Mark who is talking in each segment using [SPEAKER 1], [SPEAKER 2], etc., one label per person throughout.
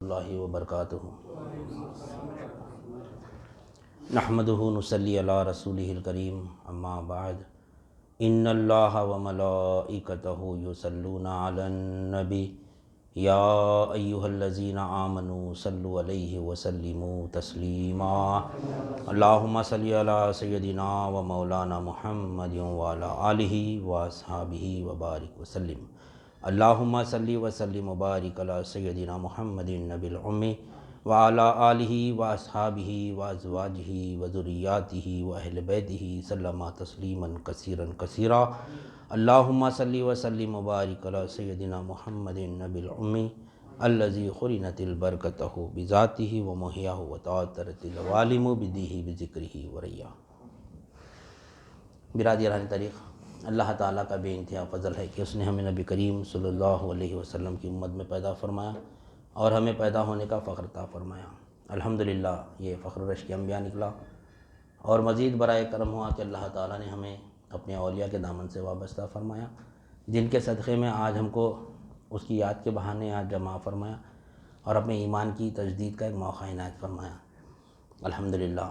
[SPEAKER 1] اللہ وبرکاتہ نحمدہ نصلی علی رسولہ الکریم اما بعد ان اللہ وملائکتہ یصلون علی النبی یا ایہا الذین آمنوا صلوا علیہ وسلموا تسلیما اللہم صلی علی سیدنا و مولانا محمد وعلی آلہ واصحابہ وبارک وسلم اللہم صلی وسلم وبارک علی سیدنا محمد النبی الأمی وعلی آلہ واصحابہ وازواجہ وذریاتہ واہل بیتہ سلم تسلیما کثیرا کثیرا اللہم صلی وسلم وبارک علی سیدنا محمد النبی الأمی الذی قرنت البرکتہ بذاتہ ومحیاہ وتعطرت العوالم بدیہ بذکرہ وریا۔ برادران طریق، اللہ تعالیٰ کا بے انتہا فضل ہے کہ اس نے ہمیں نبی کریم صلی اللہ علیہ وسلم کی امت میں پیدا فرمایا اور ہمیں پیدا ہونے کا فخر عطا فرمایا۔ الحمدللہ یہ فخر رشک انبیاء نکلا، اور مزید برائے کرم ہوا کہ اللہ تعالیٰ نے ہمیں اپنے اولیاء کے دامن سے وابستہ فرمایا، جن کے صدقے میں آج ہم کو اس کی یاد کے بہانے آج جمع فرمایا اور اپنے ایمان کی تجدید کا ایک موقع عنایت فرمایا۔ الحمدللہ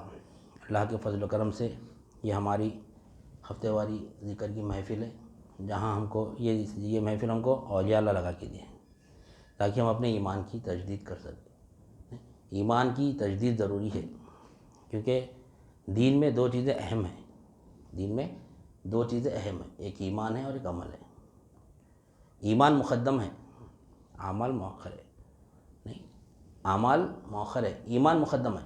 [SPEAKER 1] اللہ کے فضل و کرم سے یہ ہماری ہفتے واری ذکر کی محفل ہے، جہاں ہم کو یہ محفل ہم کو اولیاء اللہ لگا کے دیے تاکہ ہم اپنے ایمان کی تجدید کر سکیں۔ ایمان کی تجدید ضروری ہے کیونکہ دین میں دو چیزیں اہم ہیں، ایک ایمان ہے اور ایک عمل ہے۔ ایمان مقدم ہے، اعمال مؤخر ہے، نہیں اعمال مؤخر ہے، ایمان مقدم ہے۔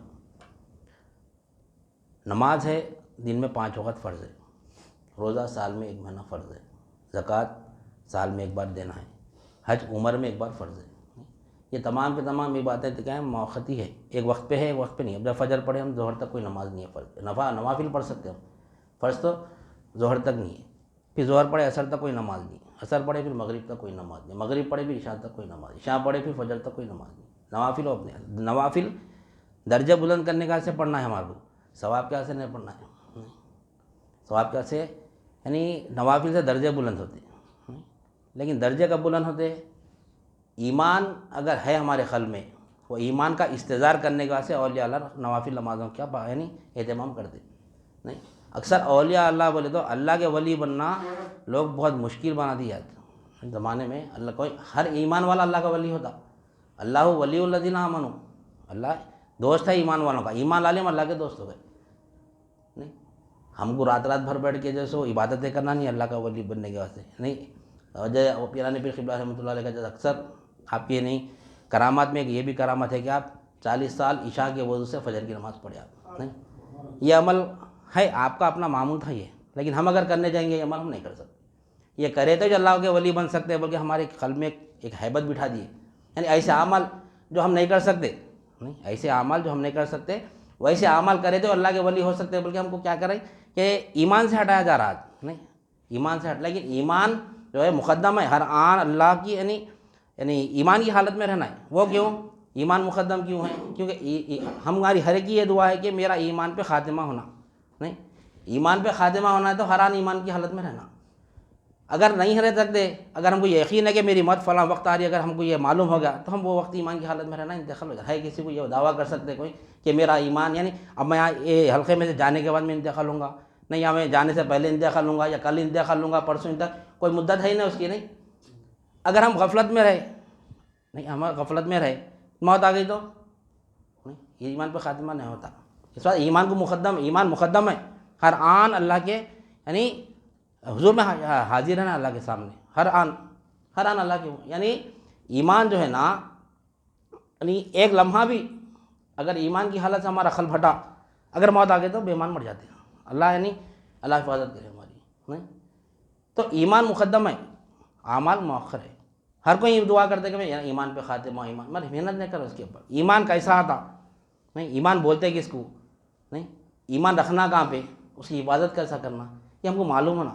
[SPEAKER 1] نماز ہے، دن میں 5 وقت فرض ہے، روزہ سال میں 1 مہینہ فرض ہے، زکوٰۃ سال میں 1 بار دینا ہے، حج عمر میں 1 بار فرض ہے۔ یہ تمام کے تمام یہ باتیں کیا ہیں؟ موقتی ہے، ایک وقت پہ ہے ایک وقت پہ نہیں۔ اب جب فجر پڑھے ہم ظہر تک کوئی نماز نہیں ہے فرض، نوافل پڑھ سکتے ہم، فرض تو ظہر تک نہیں ہے، پھر ظہر پڑھے عصر تک کوئی نماز نہیں، عصر پڑھے پھر مغرب تک کوئی نماز نہیں، مغرب پڑھے پھر عشاء تک کوئی نماز، عشاء پڑھے پھر فجر تک کوئی نماز نہیں۔ نوافل اپنے نوافل درجہ بلند کرنے کا سے پڑھنا ہے ہمارے کو، ثواب کے سے نہیں پڑھنا ہے، ثواب کے سے یعنی نوافل سے درجے بلند ہوتے ہیں، لیکن درجے کب بلند ہوتے ہیں؟ ایمان اگر ہے ہمارے قلب میں، وہ ایمان کا استظہار کرنے کے واسطے اولیاء اللہ نوافل نمازوں کیا یعنی اہتمام کرتے نہیں۔ اکثر اولیاء اللہ بولے تو اللہ کے ولی بننا لوگ بہت مشکل بنا دی جاتے زمانے میں۔ اللہ کوئی ہر ایمان والا اللہ کا ولی ہوتا، اللہ ولی الذین آمنوا، اللہ دوست ہے ایمان والوں کا، ایمان والے اللہ کے دوست ہو گئے۔ نہیں ہم کو رات بھر بیٹھ کے جیسے عبادتیں کرنا نہیں اللہ کا ولی بننے کے واسطے نہیں۔ پیران پیر قبلہ رحمۃ اللہ علیہ کا جیسے اکثر آپ یہ نہیں کرامات میں ایک یہ بھی کرامت ہے کہ آپ 40 سال عشاء کے وضو سے فجر کی نماز پڑھے آپ، نہیں یہ عمل ہے آپ کا اپنا معمول تھا یہ، لیکن ہم اگر کرنے جائیں گے یہ عمل ہم نہیں کر سکتے۔ یہ کرے تو جو اللہ کے ولی بن سکتے ہیں، بلکہ ہمارے قلب میں ایک ہیبت بٹھا دیے، یعنی ایسے اعمال جو ہم نہیں کر سکتے، نہیں ایسے اعمال جو ہم نہیں کر سکتے ویسے اعمال کرے تو اللہ کے ولی ہو سکتے ہیں، بلکہ ہم کو کیا کریں کہ ایمان سے ہٹایا جا رہا ہے، نہیں ایمان سے لیکن ایمان جو ہے مقدم ہے ہر آن اللہ کی، یعنی ایمان کی حالت میں رہنا ہے۔ وہ کیوں ایمان مقدم کیوں ہے؟ کیونکہ ہماری ہر ایک کی یہ دعا ہے کہ میرا ایمان پہ خاتمہ ہونا، نہیں ایمان پہ خاتمہ ہونا ہے تو ہر آن ایمان کی حالت میں رہنا۔ اگر نہیں رہ سکتے، اگر ہم کو یقین ہے کہ میری موت فلاں وقت آ رہی ہے، اگر ہم کو یہ معلوم ہو گیا تو ہم وہ وقت ایمان کی حالت میں رہنا انتقال ہو جاتا ہے۔ کسی کو یہ دعویٰ کر سکتے کوئی کہ میرا ایمان یعنی اب میں یہ حلقے میں سے جانے کے بعد میں انتقال ہوں گا، نہیں یا میں جانے سے پہلے انتقال لوں گا یا کل انتقال لوں گا پرسوں انتقال، کوئی مدت ہے ہی نہیں اس کی، نہیں اگر ہم غفلت میں رہے، نہیں ہم غفلت میں رہے موت آ گئی تو نہیں یہ ایمان پہ خاتمہ نہیں ہوتا۔ اس بات ایمان مقدم ہے ہر آن اللہ کے، یعنی حضور میں حاضر ہے نا اللہ کے سامنے ہر آن اللہ کے، یعنی ایمان جو ہے نا یعنی ایک لمحہ بھی اگر ایمان کی حالت سے ہمارا قلب ہٹا، اگر موت آ گئی تو بے ایمان مر جاتے ہیں، اللہ یعنی اللہ حفاظت کرے ہماری، نہیں تو ایمان مقدم ہے اعمال مؤخر ہے۔ ہر کوئی دعا کرتے کہ میں ایمان پہ خاتمہ، ایمان میں محنت نہیں کرو اس کے اوپر، ایمان کیسا آتا، نہیں ایمان بولتے کس کو، نہیں ایمان رکھنا کہاں پہ، اس کی عبادت کیسا کرنا یہ ہم کو معلوم ہونا،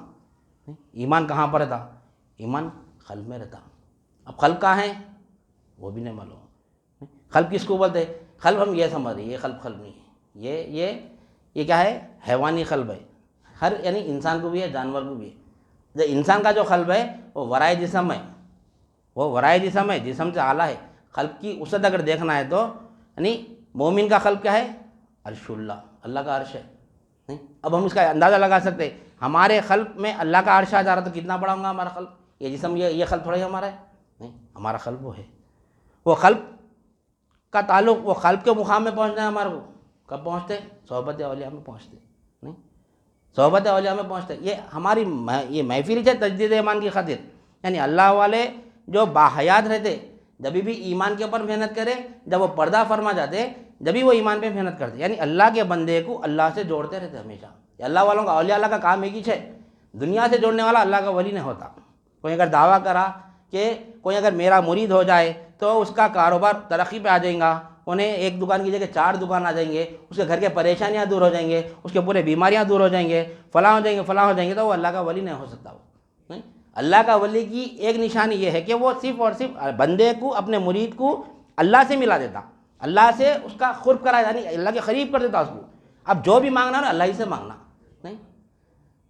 [SPEAKER 1] نہیں ایمان کہاں پر رہتا، ایمان قلب میں رہتا۔ اب قلب کہاں ہے وہ بھی نہیں معلوم، قلب کس کو بولتے؟ قلب ہم یہ سمجھ رہے یہ قلب نہیں ہے، یہ کیا ہے؟ حیوانی قلب ہے، ہر یعنی انسان کو بھی ہے جانور کو بھی ہے۔ جو انسان کا جو قلب ہے وہ ورائے جسم ہے، جسم سے اعلیٰ ہے، خلق کی وسعت اگر دیکھنا ہے تو یعنی مومن کا خلق کیا ہے؟ عرش اللہ، اللہ کا عرش ہے. نہیں، اب ہم اس کا اندازہ لگا سکتے ہیں ہمارے خلق میں اللہ کا عرش آ جا رہا تو کتنا بڑا ہوگا ہمارا خلق. یہ جسم یہ خلق تھوڑا ہی ہمارا ہے. نہیں، ہمارا خلق وہ ہے. وہ خلق کا تعلق وہ خلق کے مقام میں پہنچنا ہے ہمارے کو. کب پہنچتے؟ صحبت اولیاء میں پہنچتے. نہیں، صحبت اولیاء میں پہنچتے. یہ ہماری یہ محفل ہے تجدید ایمان کی خاطر. یعنی اللہ والے جو باحیات رہتے جب بھی ایمان کے اوپر محنت کرے، جب وہ پردہ فرما جاتے جب بھی وہ ایمان پہ محنت کرتے. یعنی اللہ کے بندے کو اللہ سے جوڑتے رہتے ہمیشہ. اللہ والوں کا اولیاء اللہ کا کام ایک ہی ہے، دنیا سے جوڑنے والا اللہ کا ولی نہیں ہوتا. کوئی اگر دعویٰ کرا کہ کوئی اگر میرا مرید ہو جائے تو اس کا کاروبار ترقی پہ آ جائیں گا، انہیں ایک دکان کی جگہ 4 دکان آ جائیں گے، اس کے گھر کے پریشانیاں دور ہو جائیں گے، اس کے پورے بیماریاں دور ہو جائیں گے، فلاں ہو جائیں گے فلاں ہو جائیں گے، تو وہ اللہ کا ولی نہیں ہو سکتا. وہ نہیں، اللہ کا ولی کی ایک نشانی یہ ہے کہ وہ صرف اور صرف بندے کو اپنے مرید کو اللہ سے ملا دیتا، اللہ سے اس کا قرب کرا، یعنی اللہ کے قریب کر دیتا اس کو. اب جو بھی مانگنا نا اللہ ہی سے مانگنا. نہیں،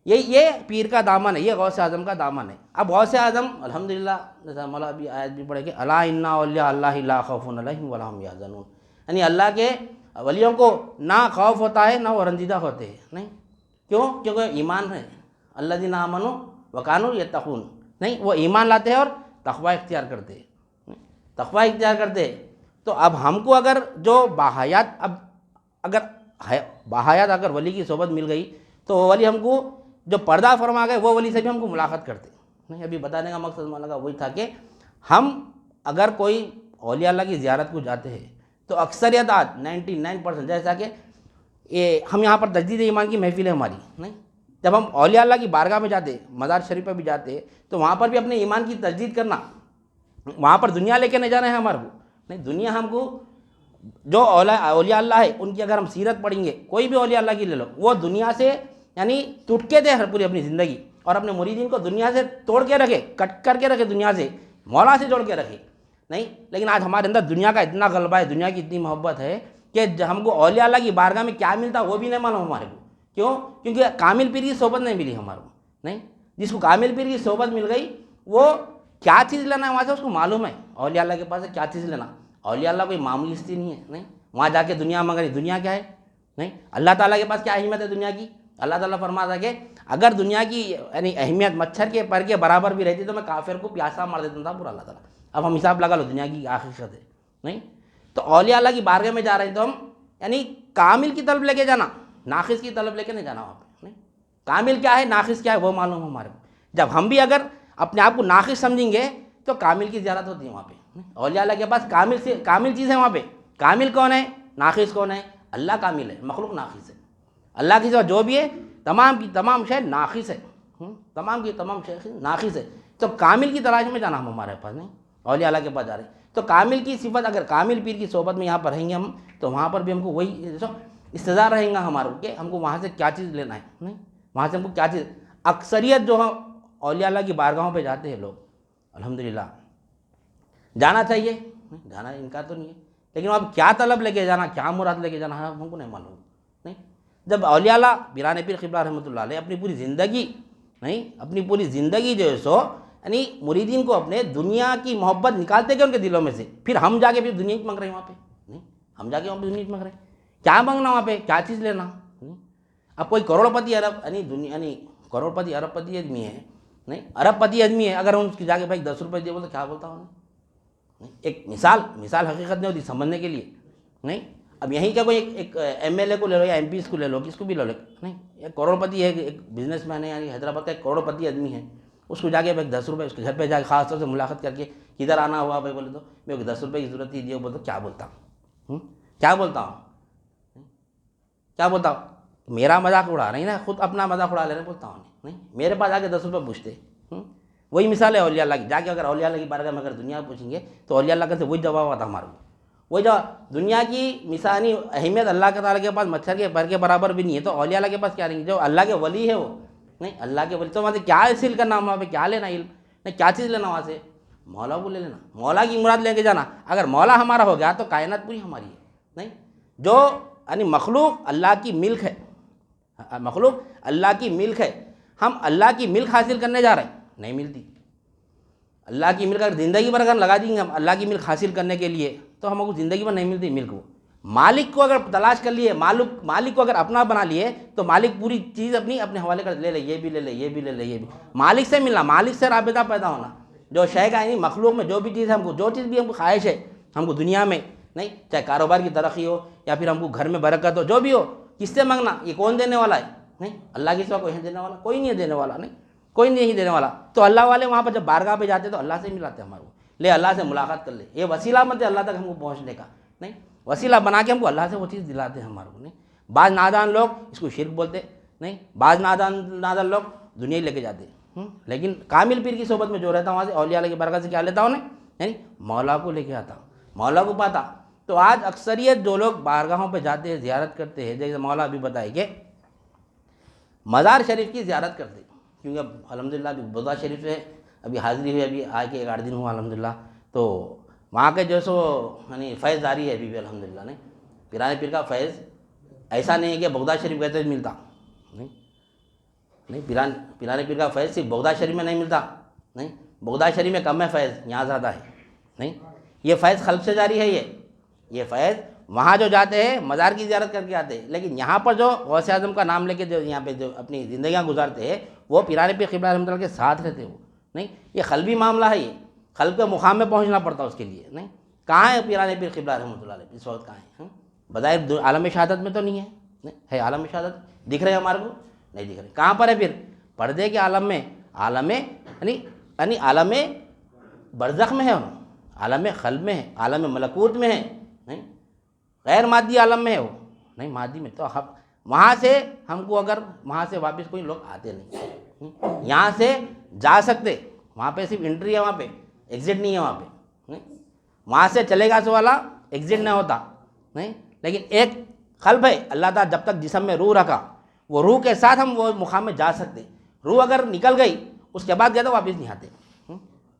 [SPEAKER 1] یہ پیر کا دامن ہے، یہ غوث اعظم کا دامن ہے. اب غوث اعظم الحمدللہ جیسا مولا ابھی آیت بھی پڑھے کہ الا ان اولیاء اللہ لا خوف علیہم ولا هم یحزنون. یعنی اللہ کے ولیوں کو نہ خوف ہوتا ہے نہ وہ رنجیدہ ہوتے ہیں. نہیں، کیوں؟ کیونکہ ایمان ہے. الذین آمنوا وکانوا یتقون. نہیں، وہ ایمان لاتے ہیں اور تقوی اختیار کرتے ہیں. تقوی اختیار کرتے ہیں. تو اب ہم کو اگر جو باحیات اگر ولی کی صحبت مل گئی تو وہ ولی ہم کو جو پردہ فرما گئے وہ ولی سے بھی ہم کو ملاقات کرتے. نہیں، ابھی بتانے کا مقصد مولانا کا وہی تھا کہ ہم اگر کوئی اولیاء اللہ کی زیارت کو جاتے ہیں تو اکثریت 99% جیسا کہ ہم یہاں پر تجدید ایمان کی محفل ہے ہماری. نہیں، جب ہم اولیاء اللہ کی بارگاہ میں جاتے، مزار شریف پہ بھی جاتے تو وہاں پر بھی اپنے ایمان کی تجدید کرنا. وہاں پر دنیا لے کے نہیں جانا ہے ہمارے کو. نہیں، دنیا ہم کو جو اولیاء اللہ ہے ان کی اگر ہم سیرت پڑھیں گے، کوئی بھی اولیاء اللہ کی لے لو، وہ دنیا سے یعنی ٹوٹ کے دے ہر پوری اپنی زندگی، اور اپنے مریدین کو دنیا سے توڑ کے رکھے، کٹ کر کے رکھے، دنیا سے مولا سے جوڑ کے رکھے. نہیں، لیکن آج ہمارے اندر دنیا کا اتنا غلبہ ہے، دنیا کی اتنی محبت ہے کہ ہم کو اولیاء اللہ کی بارگاہ میں کیا ملتا وہ بھی نہیں معلوم ہمارے کو. کیوں؟ کیونکہ کامل پیر کی صحبت نہیں ملی ہمارے کو. نہیں، جس کو کامل پیر کی صحبت مل گئی وہ کیا چیز لینا ہے وہاں سے اس کو معلوم ہے. اولیاء اللہ کے پاس ہے کیا چیز لینا. اولیاء اللہ کوئی معمولی ہستی نہیں ہے. نہیں، وہاں جا کے دنیا مانگ رہی، دنیا کیا ہے. نہیں، اللہ تعالیٰ کے پاس کیا اہمیت ہے دنیا کی. اللہ تعالیٰ فرماتا ہے کہ اگر دنیا کی یعنی اہمیت مچھر کے پر کے برابر بھی رہتی تو میں کافر کو پیاسا مار دیتا تھا پورا اللہ تعالیٰ. اب ہم حساب لگا لو دنیا کی حقیقت ہے. نہیں، تو اولیاء اللہ کی بارگاہ میں جا رہے ہیں تو ہم یعنی کامل کی طلب لے کے جانا، ناقص کی طلب لے کے نہیں جانا وہاں پہ. نہیں، کامل کیا ہے ناقص کیا ہے وہ معلوم ہمارے کو. جب ہم بھی اگر اپنے آپ کو ناقص سمجھیں گے تو کامل کی زیارت ہوتی ہے وہاں پہ. اولیاء اللہ کے پاس کامل چیز ہے وہاں پہ. کامل کون ہے؟ ناقص کون ہے؟ اللہ کامل ہے، مخلوق ناقص ہے. اللہ کی سوا جو بھی ہے تمام کی تمام شے ناقص ہے. تمام کی تمام شے ناقص ہے. تو کامل کی تلاش میں جانا ہم ہمارے پاس. نہیں، اولیاء اللہ کے پاس جا رہے ہیں تو کامل کی صفت اگر کامل پیر کی صحبت میں یہاں پر رہیں گے ہم تو وہاں پر بھی ہم کو وہی استظار رہیں گا ہمارے کہ ہم کو وہاں سے کیا چیز لینا ہے. نہیں، وہاں سے ہم کو کیا چیز. اکثریت جو اولیاء اللہ کی بارگاہوں پہ جاتے ہیں لوگ الحمدللہ، جانا چاہیے، جانا انکار تو نہیں ہے، لیکن اب کیا طلب لے کے جانا، کیا مراد لے کے جانا ہے ہم کو نہیں معلوم. نہیں، جب اولیاء اللہ پیران پیر قبلہ رحمۃ اللہ علیہ اپنی پوری زندگی اپنی پوری زندگی جو ہے سو یعنی مریدین کو اپنے دنیا کی محبت نکالتے گئے ان کے دلوں میں سے، پھر ہم جا کے پھر دنیا کی مانگ رہے ہیں وہاں پہ. نہیں، ہم جا کے وہاں پہ دنیا کی مانگ رہے ہیں. کیا مانگنا وہاں پہ، کیا چیز لینا. اب کوئی کروڑ پتی کروڑ پتی ارب پتی آدمی ہے. نہیں، ارب پتی آدمی ہے، اگر ہم اس کی جا کے بھائی 10 روپئے دے بولے کیا بولتا ہوں. ایک مثال حقیقت نہیں ہوتی سمجھنے کے لیے. نہیں، اب یہیں کا کوئی ایک ایم ایل اے کو لے لو یا ایم پی کو لے لو، کس کو بھی لے لو. نہیں، ایک کروڑ پتی ہے، ایک بزنس مین ہے، یعنی حیدرآباد کا ایک کروڑ پتی آدمی ہے، اس کو جا کے بھائی 10 روپئے اس کے گھر پہ جا کے خاص طور سے ملاقات کر کے کدھر آنا ہوا بھائی بولے تو میرے کو 10 روپئے کی ضرورت ہی دی بولے تو کیا بولتا ہوں. کیا بولتا ہوں میرا مذاق اڑا رہی نا، خود اپنا مذاق اڑا لینا بولتا ہوں. نہیں، میرے پاس آ کے 10 روپئے پوچھتے. وہی مثال ہے اولیاء اللہ کی. جا کے اگر اولیاء اللہ کی بارگاہ میں اگر دنیا پوچھیں گے تو اولیاء اللہ کا سے وہی جواب آتا ہمارے کو. وہی جواب دنیا کی مثالی اہمیت اللہ کے تعالیٰ کے پاس مچھر کے پر کے برابر بھی نہیں ہے، تو اولیاء اللہ کے پاس کیا رہیں گے. جو اللہ کے ولی ہے وہ نہیں، اللہ کے ولی تو وہاں سے کیا حاصل کرنا، وہاں پہ کیا لینا علم. نہیں، کیا چیز لینا وہاں سے، مولا کو لے لینا، مولا کی مراد لے کے جانا. اگر مولا ہمارا ہو گیا تو کائنات پوری ہماری ہے. نہیں، جو یعنی مخلوق اللہ کی ملک ہے، مخلوق اللہ کی ملک ہے. ہم اللہ کی ملک حاصل کرنے جا رہے ہیں، نہیں ملتی. اللہ کی ملک اگر زندگی بھر اگر لگا دیں گے ہم اللہ کی ملک حاصل کرنے کے لیے تو ہم کو زندگی بھر نہیں ملتی ملک. وہ مالک کو اگر تلاش کر لیے، مالک کو اگر اپنا بنا لیے تو مالک پوری چیز اپنے حوالے کر لے لے، یہ بھی لے لے، یہ بھی لے لے، یہ بھی. مالک سے ملنا، مالک سے رابطہ پیدا ہونا. جو شے کا نہیں، مخلوق میں جو بھی چیز ہے ہم کو، جو چیز بھی ہم کو خواہش ہے ہم کو دنیا میں، نہیں چاہے کاروبار کی ترقی ہو یا پھر ہم کو گھر میں برکت ہو، جو بھی ہو، کس سے مانگنا؟ یہ کون دینے والا ہے؟ نہیں، اللہ کے سوا کوئی ہے دینے والا؟ کوئی نہیں ہے دینے والا، نہیں کوئی نہیں دینے والا. تو اللہ والے وہاں پر جب بارگاہ پہ جاتے تو اللہ سے ملاتے ہمارے کو، لے اللہ سے ملاقات کر لے. یہ وسیلہ مت ہے اللہ تک ہم کو پہنچنے کا، نہیں وسیلہ بنا کے ہم کو اللہ سے وہ چیز دلاتے ہیں ہمارے کو. نہیں، بعض نادان لوگ اس کو شرک بولتے، نہیں بعض نادان لوگ دنیا ہی لے کے جاتے. لیکن کامل پیر کی صحبت میں جو رہتا وہاں سے اولیاء اللہ کی برکت سے کیا لیتا ہوں، یعنی مولا کو لے کے آتا، مولا کو پاتا. تو آج اکثریت جو لوگ بارگاہوں پہ جاتے ہیں، زیارت کرتے ہیں، جیسے مولا ابھی بتائے کہ مزار شریف کی زیارت کرتے، کیونکہ اب الحمدللہ ابھی بودھا شریف ہے، ابھی حاضری ہوئی، ابھی آ کے 1-8 دن ہوا الحمدللہ. تو وہاں کے جو سو یعنی فیض جاری ہے ابھی بھی الحمدللہ. نہیں، پیرانے پیر کا فیض ایسا نہیں ہے کہ بغداد شریف گئے تو ملتا، نہیں پیرانے پیر کا فیض صرف بغداد شریف میں نہیں ملتا. نہیں، بغداد شریف میں کم ہے فیض، یہاں زیادہ ہے. نہیں، یہ فیض خلق سے جاری ہے. یہ فیض وہاں جو جاتے ہیں مزار کی زیارت کر کے آتے ہیں، لیکن یہاں پر جو غوث اعظم کا نام لے کے جو یہاں پہ جو اپنی زندگیاں گزارتے ہیں وہ پیرانے پیر قبلہ رحمۃ اللہ کے ساتھ رہتے ہو. نہیں، یہ قلبی معاملہ ہے، یہ قلب کے مقام میں پہنچنا پڑتا اس کے لیے. نہیں، کہاں ہے پیرانے پیر قبلہ رحمۃ اللہ علیہ اس وقت؟ کہاں ہے؟ بظاہر عالم شہادت میں تو نہیں ہے. نہیں ہے، عالم شہادت دکھ رہے ہمارے کو؟ نہیں دکھ رہے. کہاں پر ہے پھر؟ پردے کے عالم میں، عالم یعنی عالم برزخ میں ہے، عالم قلب میں ہے، عالم ملکوت میں ہے. نہیں، غیر مادی عالم میں ہے وہ. نہیں، مادی میں تو وہاں سے ہم کو اگر وہاں سے واپس کوئی لوگ آتے نہیں، یہاں سے جا سکتے، وہاں پہ صرف انٹری ہے، وہاں پہ ایگزٹ نہیں ہے. وہاں پہ وہاں سے چلے گا سو والا ایگزٹ نہ ہوتا. نہیں، لیکن ایک قلب ہے، اللہ تعالیٰ جب تک جسم میں روح رکھا، وہ روح کے ساتھ ہم وہ مقام میں جا سکتے. روح اگر نکل گئی اس کے بعد گئے تو واپس نہیں آتے.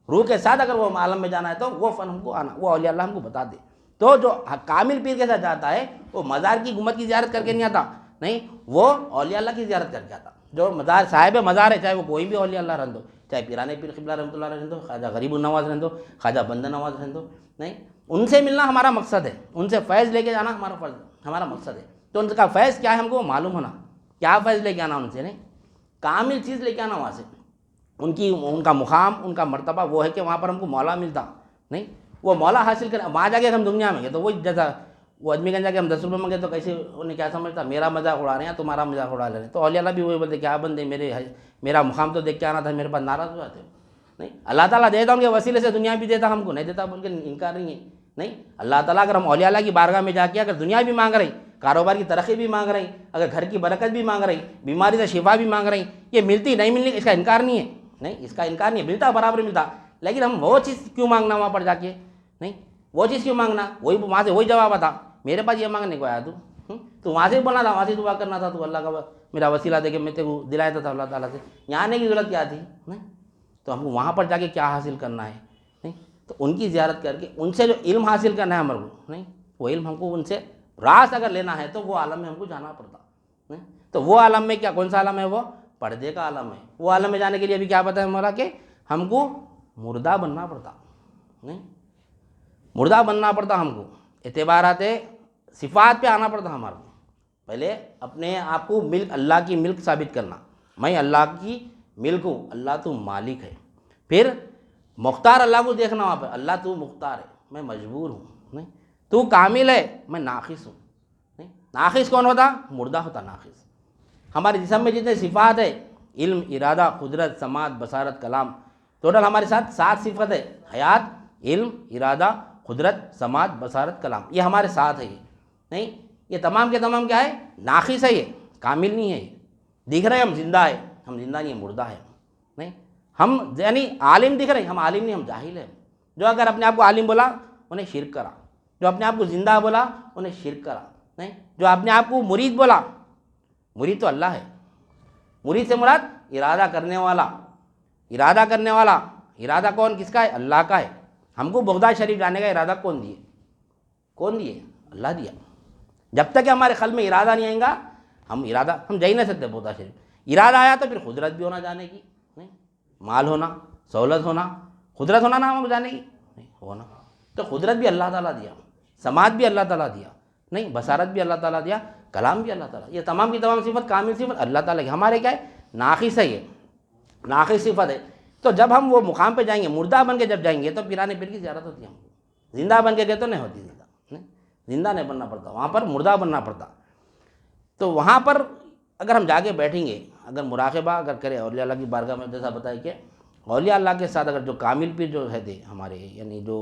[SPEAKER 1] روح کے ساتھ اگر وہ عالم میں جانا ہے تو وہ فن ہم کو آنا، وہ اولیاء اللہ ہم کو بتا دے. تو جو کامل پیر کے ساتھ جاتا ہے وہ مزار کی گنبد کی زیارت کر کے نہیں آتا، نہیں وہ اولیاء اللہ کی زیارت کر کے آتا. جو مزار صاحب مزار ہے، چاہے وہ کوئی بھی اولیاء اللہ رہن دو، چاہے پیرانے پیر قبلہ رحمۃ اللہ رہن دو، خواجہ غریب النواز رہن دو، خواجہ بندہ نواز رہن دو. نہیں، ان سے ملنا ہمارا مقصد ہے، ان سے فیض لے کے جانا ہمارا فرض، ہمارا مقصد ہے. تو ان کا فیض کیا ہے ہم کو معلوم ہونا، کیا فیض لے کے آنا ان سے. نہیں، کامل چیز لے کے آنا وہاں سے. ان کا مقام، ان کا مرتبہ وہ ہے کہ وہاں پر ہم کو مولا ملتا. نہیں، وہ مولا حاصل کریں. وہاں جا کے ہم دنیا میں گئے تو وہی جیسا وہ آدمی گنج جا کے ہم 10 روپے مانگے تو کیسے انہیں کیا سمجھتا، میرا مذاق اڑا رہے ہیں، تمہارا مذاق اڑا لے رہے ہیں. تو اولیاء اللہ بھی وہی بولتے کیا بندے میرا مقام تو دیکھ کے آنا تھا، میرے پاس ناراض ہو جاتے ہو. نہیں، اللہ تعالیٰ دیتا ان کے وسیلے سے دنیا بھی دیتا، ہم کو نہیں دیتا بول کے انکار نہیں ہے. نہیں، اللہ تعالیٰ اگر ہم اولیاء اللہ کی بارگاہ میں جا کے اگر دنیا بھی مانگ رہی، کاروبار کی ترقی بھی مانگ رہی، اگر گھر کی برکت بھی مانگ رہی، بیماری سے شفا بھی مانگ رہی، یہ ملتی نہیں ملنے اس کا انکار نہیں ہے. نہیں، اس کا انکار نہیں ہے، ملتا برابر ملتا. لیکن ہم وہ چیز کیوں مانگنا وہاں پر جا کے؟ نہیں، وہ چیز کیوں مانگنا؟ وہی وہاں سے وہی جواب آتا، میرے پاس یہ مانگنے کو آیا تو وہاں سے بولنا تھا، وہاں سے دعا کرنا تھا، تو اللہ کا میرا وسیلہ دے کے میں تیرے کو دلایا تھا اللہ تعالیٰ سے. یہاں آنے کی ضرورت کیا تھی؟ نہیں، تو ہم کو وہاں پر جا کے کیا حاصل کرنا ہے؟ نہیں، تو ان کی زیارت کر کے ان سے جو علم حاصل کرنا ہے ہمارے کو، نہیں وہ علم ہم کو ان سے راست اگر لینا ہے تو وہ عالم میں ہم کو جانا پڑتا. نہیں، تو وہ عالم میں کیا، کون سا عالم ہے؟ وہ پردے کا عالم ہے. وہ عالم میں جانے کے لیے ابھی کیا بتایا مولا کہ ہم کو مردہ بننا پڑتا. نہیں، مردہ بننا پڑتا ہم کو، اعتبارات صفات پہ آنا پڑتا ہمارا. پہلے اپنے آپ کو ملک، اللہ کی ملک ثابت کرنا، میں اللہ کی ملک ہوں، اللہ تو مالک ہے. پھر مختار اللہ کو دیکھنا وہاں پہ، اللہ تو مختار ہے، میں مجبور ہوں. نہیں، تو کامل ہے، میں ناقص ہوں. نہیں، ناقص کون ہوتا؟ مردہ ہوتا ناقص. ہمارے جسم میں جتنے صفات ہے، علم، ارادہ، قدرت، سماعت، بصارت، کلام، ٹوٹل ہمارے ساتھ 7 صفت ہے. حیات، علم، ارادہ، قدرت، سماعت، بصارت، کلام، یہ ہمارے ساتھ ہے. نہیں، یہ تمام کے تمام کیا ہے؟ ناقص ہے، یہ کامل نہیں ہے. یہ دکھ رہے ہم زندہ ہے، ہم زندہ نہیں، مردہ ہے. نہیں، ہم یعنی عالم دکھ رہے، ہم عالم نہیں، ہم جاہل ہیں. جو اگر اپنے آپ کو عالم بولا انہیں شرک کرا، جو اپنے آپ کو زندہ بولا انہیں شرک کرا. نہیں، جو اپنے آپ کو مرید بولا، مرید تو اللہ ہے. مرید سے مراد ارادہ کرنے والا. ارادہ کرنے والا، ارادہ کون کس کا ہے؟ اللہ کا ہے. ہم کو بغداد شریف جانے کا ارادہ کون دیے؟ کون دیے؟ اللہ دیا. جب تک کہ ہمارے قلب میں ارادہ نہیں آئے گا ہم جا ہی نہیں سکتے بغداد شریف. ارادہ آیا تو پھر قدرت بھی ہونا جانے کی. نہیں، مال ہونا، سہولت ہونا، قدرت ہونا نا ہم جانے کی نہیں ہونا. تو قدرت بھی اللہ تعالیٰ دیا, سماعت بھی اللہ تعالیٰ دیا, نہیں بصارت بھی اللہ تعالیٰ دیا, کلام بھی اللہ تعالیٰ. یہ تمام کی تمام صفت کامل صفت اللہ تعالیٰ کی. ہمارے کیا ہے ناقص ہے, یہ ناقص صفت ہے. تو جب ہم وہ مقام پہ جائیں گے, مردہ بن کے جب جائیں گے تو پیرانے پیر کی زیارت ہوتی ہے ہم کو. زندہ بن کے گئے تو نہیں ہوتی, زندہ نہیں بننا پڑتا, وہاں پر مردہ بننا پڑتا. تو وہاں پر اگر ہم جا کے بیٹھیں گے, اگر مراقبہ اگر کریں اولیاء اللہ کی بارگاہ میں, جیسا بتایا کہ اولیاء اللہ کے ساتھ اگر جو کامل پیر جو ہے تھے ہمارے, یعنی جو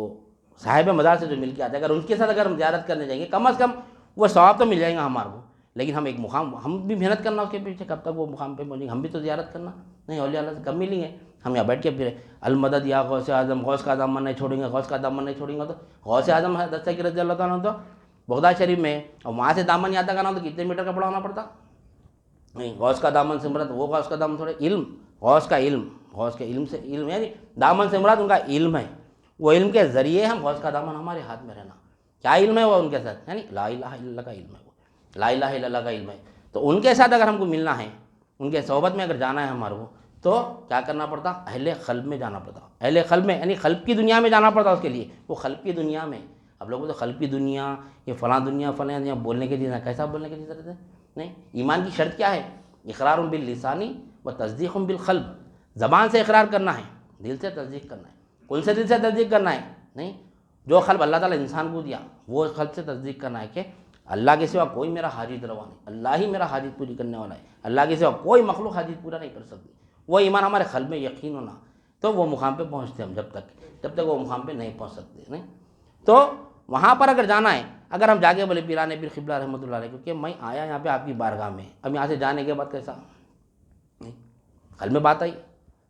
[SPEAKER 1] صاحب مزار سے جو مل کے آتے ہیں, اگر ان کے ساتھ اگر ہم زیارت کرنے جائیں گے, کم از کم وہ ثواب تو مل جائے گا ہمارے کو. لیکن ہم ایک مقام, ہم بھی محنت کرنا اس کے پیچھے, کب تک وہ مقام پہ پہنچیں گے, ہم بھی تو زیارت کرنا نہیں. اولیاء اللہ سے کم ملیں گے, ہم یہاں بیٹھ کے پھر المدد یا غوث اعظم, غوث کا دامن نہیں چھوڑیں گے, غوث کا دامن نہیں چھوڑیں گے. تو غوث اعظم ہے دستگیر رضی اللہ تعالیٰ تو بغداد شریف میں, اور وہاں سے دامن یاد کرنا تو کتنے میٹر کا پڑا ہونا پڑتا. نہیں, غوث کا دامن سے مراد وہ غوث کا دامن تھوڑے علم, غوث کا علم, غوث کے علم سے علم, یعنی دامن سے مراد ان کا علم ہے. وہ علم کے ذریعے ہم غوث کا دامن ہمارے ہاتھ میں رہنا. کیا علم ہے وہ ان کے ساتھ, یعنی لا الہ الا اللہ کا علم ہے, وہ لا الہ الا اللہ کا علم ہے. تو ان کے ساتھ اگر ہم کو ملنا ہے, ان کے صحبت میں اگر جانا ہے ہمارے کو, تو کیا کرنا پڑتا, اہل قلب میں جانا پڑتا. اہل قلب میں یعنی قلب کی دنیا میں جانا پڑتا اس کے لیے. وہ قلب کی دنیا میں, اب لوگوں تو قلب کی دنیا, یہ فلاں دنیا فلاں دنیا بولنے کے چیز ہے. کیسا بولنے کی چیز ہے نہیں. ایمان کی شرط کیا ہے, اقرار باللسانی و تصدیق بالقلب. زبان سے اقرار کرنا ہے, دل سے تصدیق کرنا ہے. کون سے دل سے تصدیق کرنا ہے, نہیں جو قلب اللہ تعالیٰ انسان کو دیا, وہ قلب سے تصدیق کرنا ہے کہ اللہ کے سوا کوئی میرا حاجت روا نہیں, اللہ ہی میرا حاجت پوری کرنے والا ہے, اللہ کے سوا کوئی مخلوق حاجت پورا نہیں کر سکتی. وہ ایمان ہمارے قلب میں یقین ہونا, تو وہ مقام پہ پہنچتے ہم. جب تک وہ مقام پہ نہیں پہنچ سکتے. نہیں تو وہاں پر اگر جانا ہے, اگر ہم جا کے بولے پیرانے پیر قبلہ رحمۃ اللہ علیہ, کیونکہ میں آیا یہاں پہ آپ کی بارگاہ میں, اب یہاں سے جانے کے بعد کیسا, نہیں قلب میں بات آئی,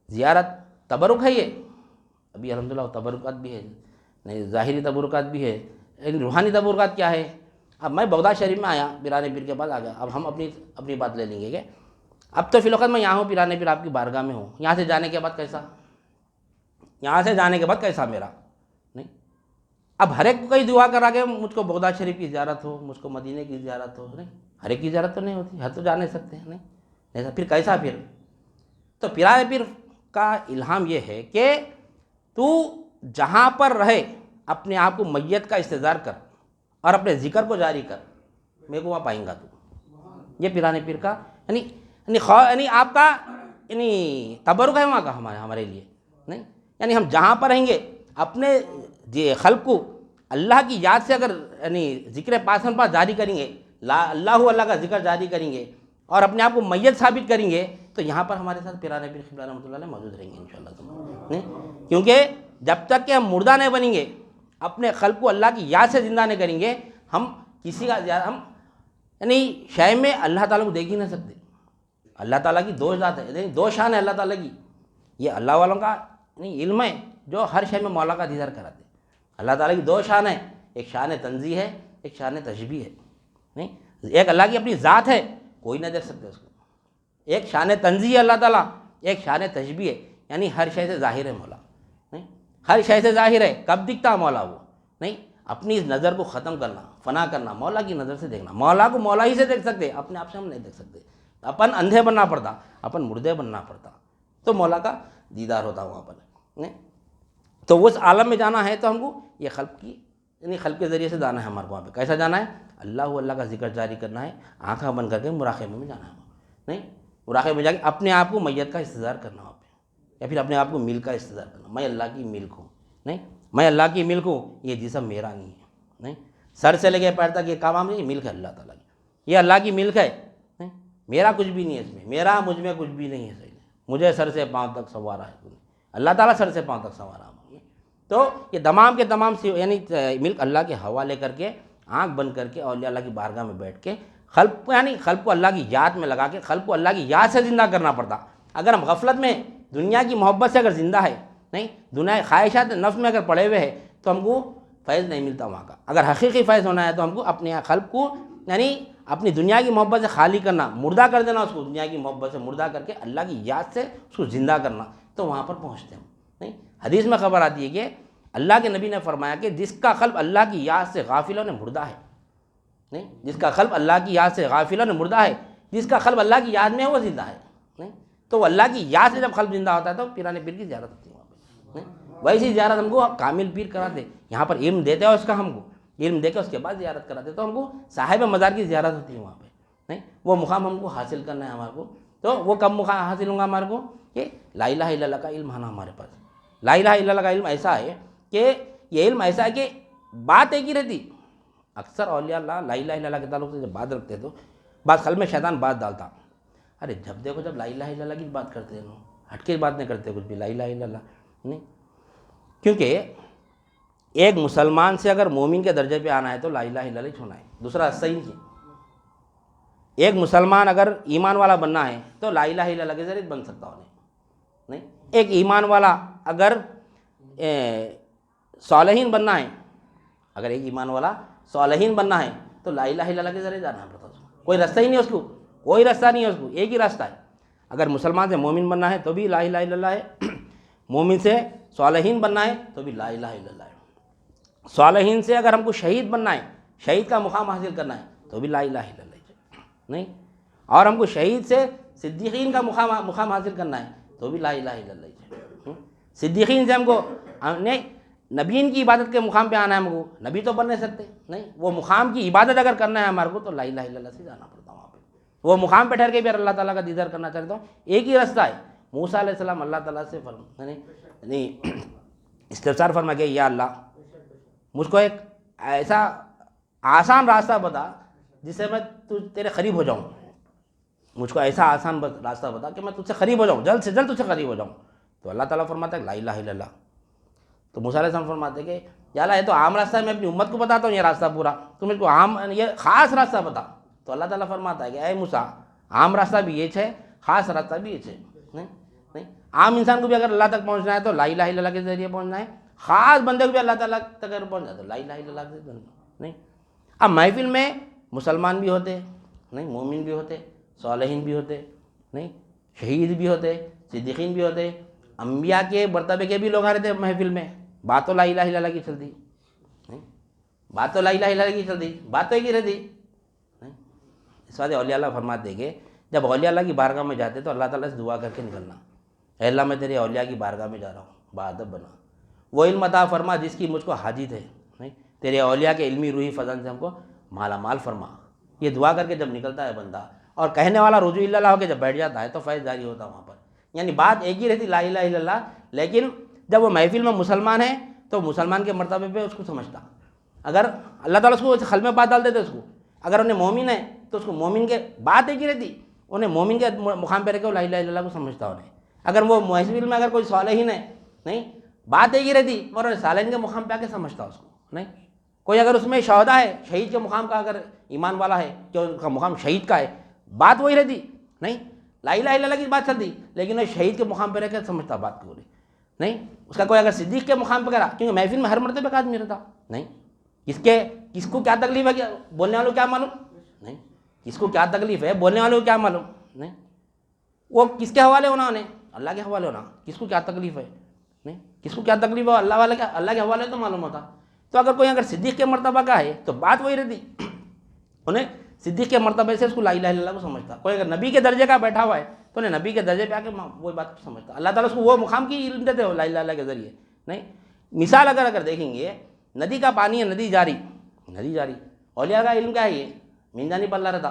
[SPEAKER 1] زیارت تبرک ہے یہ. ابھی الحمدللہ تبرکات بھی ہے, نہیں ظاہری تبرکات بھی ہے, لیکن روحانی تبرکات کیا ہے. اب میں بغداد شریف میں آیا, پیرانے پیر کے پاس آ گیا. اب ہم اپنی بات لے لیں گے کہ اب تو فی الوقت میں یہاں ہوں, پیرانے پیر آپ کی بارگاہ میں ہوں. یہاں سے جانے کے بعد کیسا, یہاں سے جانے کے بعد کیسا میرا, نہیں. اب ہر ایک کو کئی دعا کرا کے مجھ کو بغداد شریف کی زیارت ہو, مجھ کو مدینے کی زیارت ہو, نہیں ہر ایک کی زیارت تو نہیں ہوتی, ہر تو جا نہیں سکتے, نہیں ایسا. پھر کیسا پھر, تو پیرانے پیر کا الہام یہ ہے کہ تو جہاں پر رہے اپنے آپ کو میت کا استظار کر اور اپنے ذکر کو جاری کر, میرے کو وہاں پائیں گا تو. یہ پیرانے پیر کا یعنی آپ کا یعنی تبرک ہے وہاں کا ہمارے لیے, نہیں یعنی ہم جہاں پر رہیں گے اپنے خلق کو اللہ کی یاد سے اگر یعنی ذکر پاس پاس جاری کریں گے, اللہ کا ذکر جاری کریں گے اور اپنے آپ کو میت ثابت کریں گے, تو یہاں پر ہمارے ساتھ پیرانے پیر قبلہ رحمۃ اللہ علیہ موجود رہیں گے انشاءاللہ. کیونکہ جب تک کہ ہم مردہ نہیں بنیں گے, اپنے خلق کو اللہ کی یاد سے زندہ نہیں کریں گے, ہم کسی کا ہم یعنی شے میں اللہ تعالیٰ کو دیکھ ہی نہیں سکتے. اللہ تعالیٰ کی دو ذات ہے, دو شان ہے اللہ تعالیٰ کی. یہ اللہ والوں کا یعنی علم ہے جو ہر شے میں مولا کا دیدار کراتے. اللہ تعالیٰ کی دو شان ہے, ایک شان تنزیہ ہے, ایک شان تشبیہ ہے. نہیں ایک اللہ کی اپنی ذات ہے, کوئی نہ دیکھ سکتے اس کو, ایک شان تنزیہ ہے اللہ تعالیٰ, ایک شان تشبیہ ہے, یعنی ہر شے سے ظاہر ہے مولا. نہیں ہر شے سے ظاہر ہے, کب دکھتا مولا وہ, نہیں اپنی اس نظر کو ختم کرنا, فنا کرنا, مولا کی نظر سے دیکھنا. مولا کو مولا ہی سے دیکھ سکتے, اپنے آپ سے ہم نہیں دیکھ سکتے. اپن اندھے بننا پڑتا, اپن مردے بننا پڑتا, تو مولا کا دیدار ہوتا وہاں پر. نہیں تو اس عالم میں جانا ہے تو ہم کو یہ خلق کی یعنی خلق کے ذریعے سے جانا ہے ہمارے کو. وہاں پہ کیسا جانا ہے, اللہ کا ذکر جاری کرنا ہے, آنکھیں بند کر کے مراقبے میں جانا ہے. نہیں مراقبے میں جا کے اپنے آپ کو میت کا استظار کرنا وہاں پہ, یا پھر اپنے آپ کو ملک کا استظار کرنا. میں اللہ کی ملک ہوں, نہیں میں اللہ کی ملک ہوں, یہ جسم میرا نہیں ہے. نہیں سر سے لے کے پیر تک یہ کام نہیں, ملک ہے اللہ تعالیٰ کی, یہ اللہ کی ملک ہے. نہیں میرا کچھ بھی نہیں ہے اس میں, میرا مجھ میں کچھ بھی نہیں ہے. مجھے سر سے پاؤں تک سنوارا ہے, اللہ تعالیٰ سر سے پاؤں تک سنوارا. تو یہ تمام کے تمام یعنی ملک اللہ کے حوالے کر کے, آنکھ بند کر کے اولیاء اللہ کی بارگاہ میں بیٹھ کے خلق یعنی خلق کو اللہ کی یاد میں لگا کے خلق کو اللہ کی یاد سے زندہ کرنا پڑتا. اگر ہم غفلت میں دنیا کی محبت سے اگر زندہ ہے, نہیں دنیا خواہشات نفس میں اگر پڑے ہوئے ہیں, تو ہم کو فیض نہیں ملتا وہاں کا. اگر حقیقی فیض ہونا ہے تو ہم کو اپنے خلق کو یعنی اپنی دنیا کی محبت سے خالی کرنا, مردہ کر دینا اس کو, دنیا کی محبت سے مردہ کر کے اللہ کی یاد سے اس کو زندہ کرنا, تو وہاں پر پہنچتے ہم. نہیں حدیث میں خبر آتی ہے کہ اللہ کے نبی نے فرمایا کہ جس کا قلب اللہ کی یاد سے غافل اور مردہ ہے, نہیں جس کا قلب اللہ کی یاد سے غافل اور مردہ ہے, جس کا قلب اللہ کی یاد میں ہے وہ زندہ ہے. نہیں تو وہ اللہ کی یاد سے جب قلب زندہ ہوتا ہے تو پیرانے پیر کی زیارت ہوتی ہے وہاں پہ. ویسی زیارت ہم کو کامل پیر کراتے، یہاں پر علم دیتے ہو اس کا، ہم کو علم دے کے اس کے بعد زیارت کراتے، تو ہم کو صاحب مزار کی زیارت ہوتی ہے وہاں پہ، نہیں وہ مقام ہم کو حاصل کرنا ہے ہمارے کو. تو وہ کب مقام حاصل ہوں گا ہمارے کو؟ کہ لا الہ الا اللہ کا علم آنا ہمارے پاس. لا الہ الا اللہ کا علم ایسا ہے کہ یہ علم ایسا ہے کہ بات ایک ہی رہتی. اکثر اولیاء اللہ لا الہ الا اللہ کے تعلق سے جب بات رکھتے تو بعض خل میں شیطان بات ڈالتا، ارے جب دیکھو جب لا الہ الا اللہ کی بات کرتے ہیں، ہٹ کے بات نہیں کرتے کچھ بھی، لا الہ الا اللہ نہیں. کیونکہ ایک مسلمان سے اگر مومن کے درجے پہ آنا ہے تو لا الہ الا اللہ چھوڑنا ہے، دوسرا راستہ ہی نہیں. ایک مسلمان اگر ایمان والا بننا ہے تو لا الہ الا اللہ کے ذریعے بن سکتا ہو نہیں. ایک ایمان والا اگر صالحین بننا ہے، اگر ایک ایمان والا صالحین بننا ہے تو لا الہ الا اللہ کے ذریعے جانا پڑتا ہے. کوئی راستہ ہی نہیں اس کو، کوئی راستہ نہیں ہے اس کو، ایک ہی راستہ ہے. اگر مسلمان سے مومن بننا ہے تو بھی لا الہ الا اللہ ہے، مومن سے صالحین بننا ہے تو بھی لا الہ الا اللہ ہے. صالحین سے اگر ہم کو شہید بننا ہے، شہید کا مقام حاصل کرنا ہے تو بھی لا الہ الا اللہ نہیں. اور ہم کو شہید سے صدیقین کا مقام حاصل کرنا ہے تو بھی لا الہ الا اللہ. صدیقین سے ہم کو نہیں نبیین کی عبادت کے مقام پہ آنا ہے، ہم کو نبی تو بن نہیں سکتے نہیں، وہ مقام کی عبادت اگر کرنا ہے ہمارے کو تو لا الہ الا اللہ سے جانا پڑتا وہاں پہ. وہ مقام پہ ٹھہر کے بھی اللہ تعالیٰ کا دیدار کرنا چاہتا ہوں، ایک ہی راستہ ہے. موسیٰ علیہ السلام اللہ تعالیٰ سے نہیں استفسار فرما کہ یا اللہ مجھ کو ایک ایسا آسان راستہ بتا جس سے میں تیرے قریب ہو جاؤں، مجھ کو ایسا آسان راستہ بتا کہ میں تجھ سے قریب ہو جاؤں، جلد سے جلد تجھ سے قریب ہو جاؤں. تو اللہ تعالیٰ فرماتا ہے لا الہ الا اللہ. تو موسیٰ علیہ السلام فرماتے ہیں کہ یا اللہ یہ تو عام راستہ ہے، میں اپنی امت کو بتاتا ہوں یہ راستہ پورا، تو مجھ کو عام یہ خاص راستہ بتا. تو اللہ تعالیٰ فرماتا ہے کہ اے موسیٰ عام راستہ بھی یہ ہے، خاص راستہ بھی یہ ہے. نہیں عام انسان کو بھی اگر اللہ تک پہنچنا ہے تو لا الہ الا اللہ کے ذریعے پہنچنا ہے، خاص بندے کو بھی اللہ تعالیٰ تک اگر پہنچنا ہے تو لا الہ الا اللہ سے نہیں. اب محفل میں مسلمان بھی ہوتے نہیں، مومن بھی ہوتے، صالحین بھی ہوتے نہیں، شہید بھی ہوتے، صدیقین بھی ہوتے، انبیاء کے مرتبے کے بھی لوگ آ رہے تھے محفل میں. بات تو لا الہ الا اللہ کی چلتی نہیں، بات تو لا الہ الا اللہ کی چلتی، بات تو ایک ہی رہتی نہیں. اس واسطے اولیاء اللہ فرماتے ہیں کہ جب اولیاء اللہ کی بارگاہ میں جاتے تو اللہ تعالیٰ سے دعا کر کے نکلنا، اے اللہ میں تیرے اولیاء کی بارگاہ میں جا رہا ہوں، باادب بنا، وہ علم عطا فرما جس کی مجھ کو حاجت ہے نہیں، تیرے اولیاء کے علمی روحی فضل سے ہم کو مالا مال فرما. یہ دعا کر کے جب نکلتا ہے بندہ اور کہنے والا رجوع اللہ ہو کے جب بیٹھ جاتا ہے تو فیض جاری ہوتا ہے وہاں پر. یعنی بات ایک ہی رہتی لا الہ الا اللہ، لیکن جب وہ محفل میں مسلمان ہے تو مسلمان کے مرتبے پہ اس کو سمجھتا. اگر اللہ تعالیٰ اس کو خل میں بات ڈال دیتے اس کو، اگر انہیں مومن ہے تو اس کو مومن کے بات ایک ہی رہتی، انہیں مومن کے مقام پہ رہ کے لا الہ الا اللہ کو سمجھتا انہیں. اگر وہ محفل میں اگر کوئی صالحین ہے نہیں، بات ایک ہی رہتی اور انہیں صالحین کے مقام پہ آ کے سمجھتا اس کو نہیں. کوئی اگر اس میں شہدا ہے، شہید کے مقام کا اگر ایمان والا ہے کہ اس کا مقام شہید کا ہے، بات وہی رہتی نہیں، لا الہ الا اللہ کی بات چلتی، لیکن وہ شہید کے مقام پہ رہ کے سمجھتا بات کو نہیں. اس کا کوئی اگر صدیق کے مقام پہ کرا، کیونکہ محفل میں ہر مرتبہ کا آدمی رہتا نہیں، کس کو کیا تکلیف ہے، کیا بولنے والوں کو کیا معلوم نہیں، کس کو کیا تکلیف ہے بولنے والوں کو کیا معلوم نہیں. وہ کس کے حوالے ہونا، انہیں اللہ کے حوالے ہونا، کس کو کیا تکلیف ہے نہیں، کس کو کیا تکلیف ہے اللہ کے حوالے تو معلوم ہوتا. تو اگر کوئی اگر صدیق کے مرتبہ کا ہے تو بات وہی رہتی، انہیں صدیق کے مرتبے سے اس کو لا الہ الا اللہ کو سمجھتا. کوئی اگر نبی کے درجے کا بیٹھا ہوا ہے تو انہیں نبی کے درجے پہ آ کے وہی بات سمجھتا. اللہ تعالیٰ اس کو وہ مقام کی علم دیتے ہو لا الہ الا اللہ کے ذریعے نہیں. مثال اگر دیکھیں گے، ندی کا پانی ہے، ندی جاری، اولیاء کا علم کیا ہے، یہ مینجانی پلہ رہتا،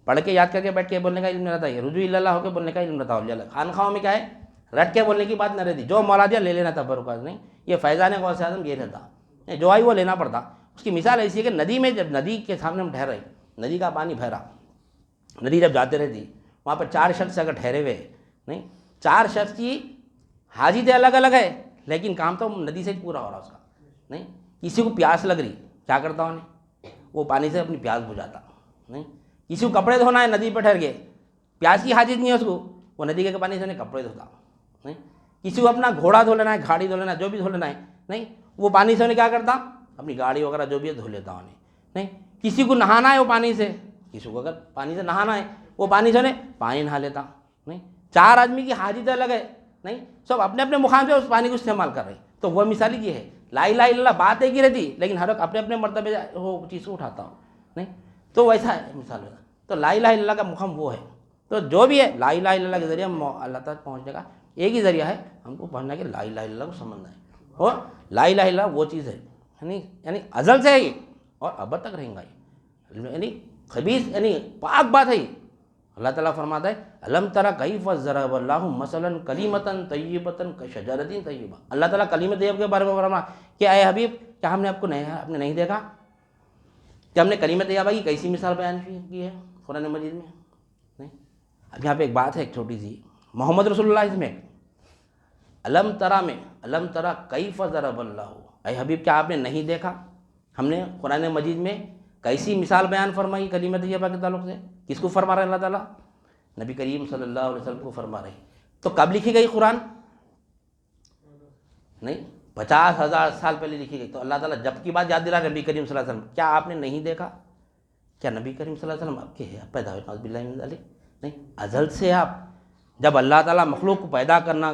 [SPEAKER 1] پڑھ کے یاد کر کے بیٹھ کے بولنے کا علم رہتا ہے، رجوع اللہ ہو کے بولنے کا علم رہتا. اولیاء خانخواہوں میں کیا ہے، رٹ کے بولنے کی بات نہ رہتی، جو مولا دیا لے لینا تھا برکات نہیں. یہ فیضان غوث اعظم یہ رہتا، جو آئی وہ لینا پڑتا. اس کی مثال ایسی ہے کہ ندی میں جب ندی کے سامنے ہم ٹھہرے، ندی کا پانی بہہ رہا، ندی جب جاتے رہتی وہاں پر 4 شخص اگر ٹھہرے ہوئے نہیں، 4 شخص کی حاجتیں الگ الگ ہے لیکن کام تو ندی سے پورا ہو رہا اس کا نہیں. کسی کو پیاس لگ رہی، کیا کرتا انہیں، وہ پانی سے اپنی پیاس بجھاتا نہیں. کسی کو کپڑے دھونا ہے ندی پہ ٹھہر کے، پیاس کی حاجت نہیں ہے اس کو، وہ ندی کے پانی سے انہیں کپڑے دھوتا نہیں. کسی کو اپنا گھوڑا دھو لینا ہے، گاڑی دھو لینا ہے، جو بھی دھو لینا ہے نہیں، وہ پانی سے انہیں کیا کرتا، اپنی گاڑی وغیرہ جو بھی ہے دھو لیتا انہیں نہیں. کسی کو نہانا ہے وہ پانی سے، کسی کو اگر پانی سے نہانا ہے وہ پانی سے انہیں پانی نہا لیتا نہیں. 4 آدمی کی حاجت الگ ہے نہیں، سب اپنے اپنے مقام سے اس پانی کو استعمال کر رہے. تو وہ مثال یہ ہے لا الہ الا اللہ، بات ایک ہی رہتی لیکن ہر ایک اپنے اپنے مرتبے وہ چیز کو اٹھاتا ہو نہیں. تو ویسا ہے مثال. تو لا الہ الا اللہ کا مقام وہ ہے. تو جو بھی ہے لا الہ الا اللہ کے ذریعے ہم اللہ تک پہنچنے کا ایک ہی ذریعہ ہے، ہم کو پڑھنا کہ لا الہ الا اللہ کو سمجھنا ہے. اور لا الہ الا اللہ وہ چیز ہے یعنی ازل سے ہے یہ اور ابد تک رہیں گا یہ، یعنی خبیث یعنی پاک بات ہے یہ۔ اللہ تعالیٰ فرماتا ہے الم تری کیف ضرب اللہ مثلا کلمۃ طیبۃ کشجرۃ طیبہ۔ اللہ تعالیٰ کلمۃ طیبہ کے بارے میں فرمایا کہ اے حبیب کیا ہم نے آپ کو نہیں دیکھا کہ ہم نے کلمۃ طیبہ کی کیسی مثال بیان کی ہے قرآن مجید میں؟ نہیں۔ اب یہاں پہ ایک بات ہے ایک چھوٹی سی، محمد رسول اللہ اس میں الم تری میں الم تری کیف ضرب اللہ، اے حبیب کیا آپ نے نہیں دیکھا ہم نے قرآن مجید میں کیسی مثال بیان فرمائی کلمۃ طیبہ کے تعلق سے؟ کس کو فرما رہے ہیں اللہ تعالیٰ؟ نبی کریم صلی اللہ علیہ وسلم کو فرما رہے ہیں۔ تو کب لکھی گئی قرآن؟ نہیں، 50,000 سال پہلے لکھی گئی۔ تو اللہ تعالیٰ جب کی بات یاد دلا نبی کریم صلی اللہ علیہ وسلم، کیا آپ نے نہیں دیکھا؟ کیا نبی کریم صلی اللہ علیہ وسلم آپ کے پیدا ہوئے نعوذ باللہ من ذالک؟ نہیں، ازل سے آپ جب اللہ تعالیٰ مخلوق کو پیدا کرنا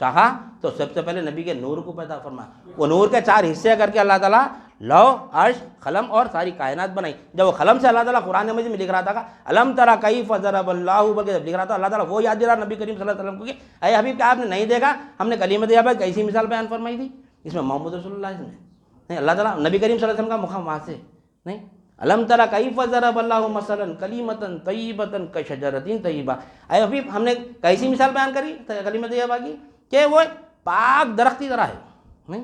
[SPEAKER 1] چاہا تو سب سے پہلے نبی کے نور کو پیدا فرمایا۔ وہ نور کے 4 حصے کر کے اللہ تعالیٰ لو، عرش، قلم اور ساری کائنات بنائی۔ جب وہ قلم سے اللہ تعالیٰ قرآن مجید میں لکھ رہا تھا الم تری کیف ضرب اللہ، بلکہ جب لکھ رہا تھا اللہ تعالیٰ وہ یاد دلا نبی کریم صلی اللہ علیہ وسلم کو کہ اے حبیب کیا آپ نے نہیں دیکھا ہم نے کلمۃ طیبہ کیسی مثال بیان فرمائی تھی؟ اس میں محمد رسول اللہ اس میں نہیں، اللہ تعالیٰ نبی کریم صلی اللہ علیہ وسلم کا مقام وہاں سے نہیں۔ الم تری کیف ضرب اللہ مثلا کلمۃ طیبۃ کشجرۃ طیبہ، اے حبیب ہم نے کیسی مثال بیان کری کلمۃ طیبہ کی کہ وہ پاک درخت کی طرح ہے، نہیں،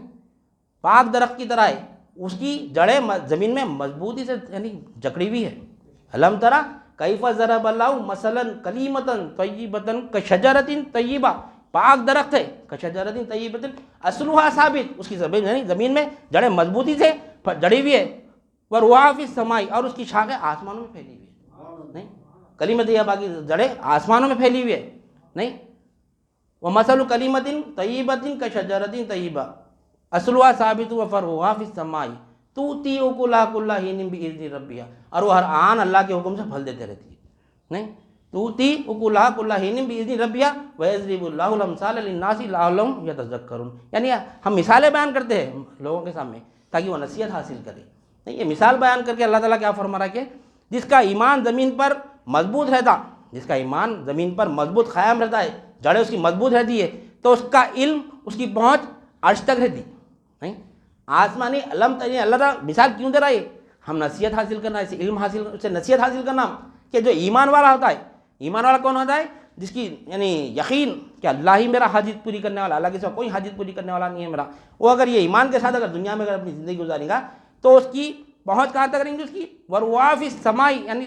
[SPEAKER 1] پاک درخت کی طرح ہے، اس کی جڑیں زمین میں مضبوطی سے یعنی جکڑی ہوئی ہے۔ الم تری کیف ضرب اللہ مثلا کلمۃ طیبۃ کشجرۃ طیبہ، پاک درخت ہے کشجرۃ طیبۃ اصلها ثابت، اس کی زمین میں جڑیں مضبوطی سے جڑی ہوئی ہے، وروحها فی السماء، اور اس کی شاخیں آسمانوں میں پھیلی ہوئی ہے، نہیں، کلمۃ طیبہ کی جڑیں آسمانوں میں پھیلی ہوئی ہے، نہیں۔ ومثل کلمۃ طیبۃ کشجرۃ طیبہ اصلها ثابت وفرعها فی السماء تؤتی اکلها کل حین باذن ربها، اور وہ ہر آن اللہ کے حکم سے پھل دیتے رہتی ہے، نہیں، تؤتی اکلها کل حین باذن ربها ویضرب اللہ الامثال للناس لعلهم یتذکرون، یعنی ہم مثالیں بیان کرتے ہیں لوگوں کے سامنے تاکہ وہ نصیحت حاصل کرے۔ یہ مثال بیان کر کے اللہ تعالیٰ کیا فرما رہا ہے کہ جس کا ایمان زمین پر مضبوط رہتا، جس کا ایمان زمین پر مضبوط قائم رہتا ہے، جڑیں اس کی مضبوط رہتی ہے، تو اس کا علم، اس کی پہنچ عرش تک رہتی، نہیں۔ آسمانی علم اللہ تعالیٰ مثال کیوں دے رہا ہے؟ ہم نصیحت حاصل کرنا، اسے علم حاصل، اسے نصیحت حاصل کرنا کہ جو ایمان والا ہوتا ہے، ایمان والا کون ہوتا ہے؟ جس کی یعنی یقین کہ اللہ ہی میرا حاجت پوری کرنے والا، اللہ کے سوا کوئی حاجت پوری کرنے والا نہیں ہے میرا، وہ اگر یہ ایمان کے ساتھ اگر دنیا میں اگر اپنی زندگی گزارے گا تو اس کی پہنچ کہاں تک رہیں گی؟ اس کی وروحها فی السماء، یعنی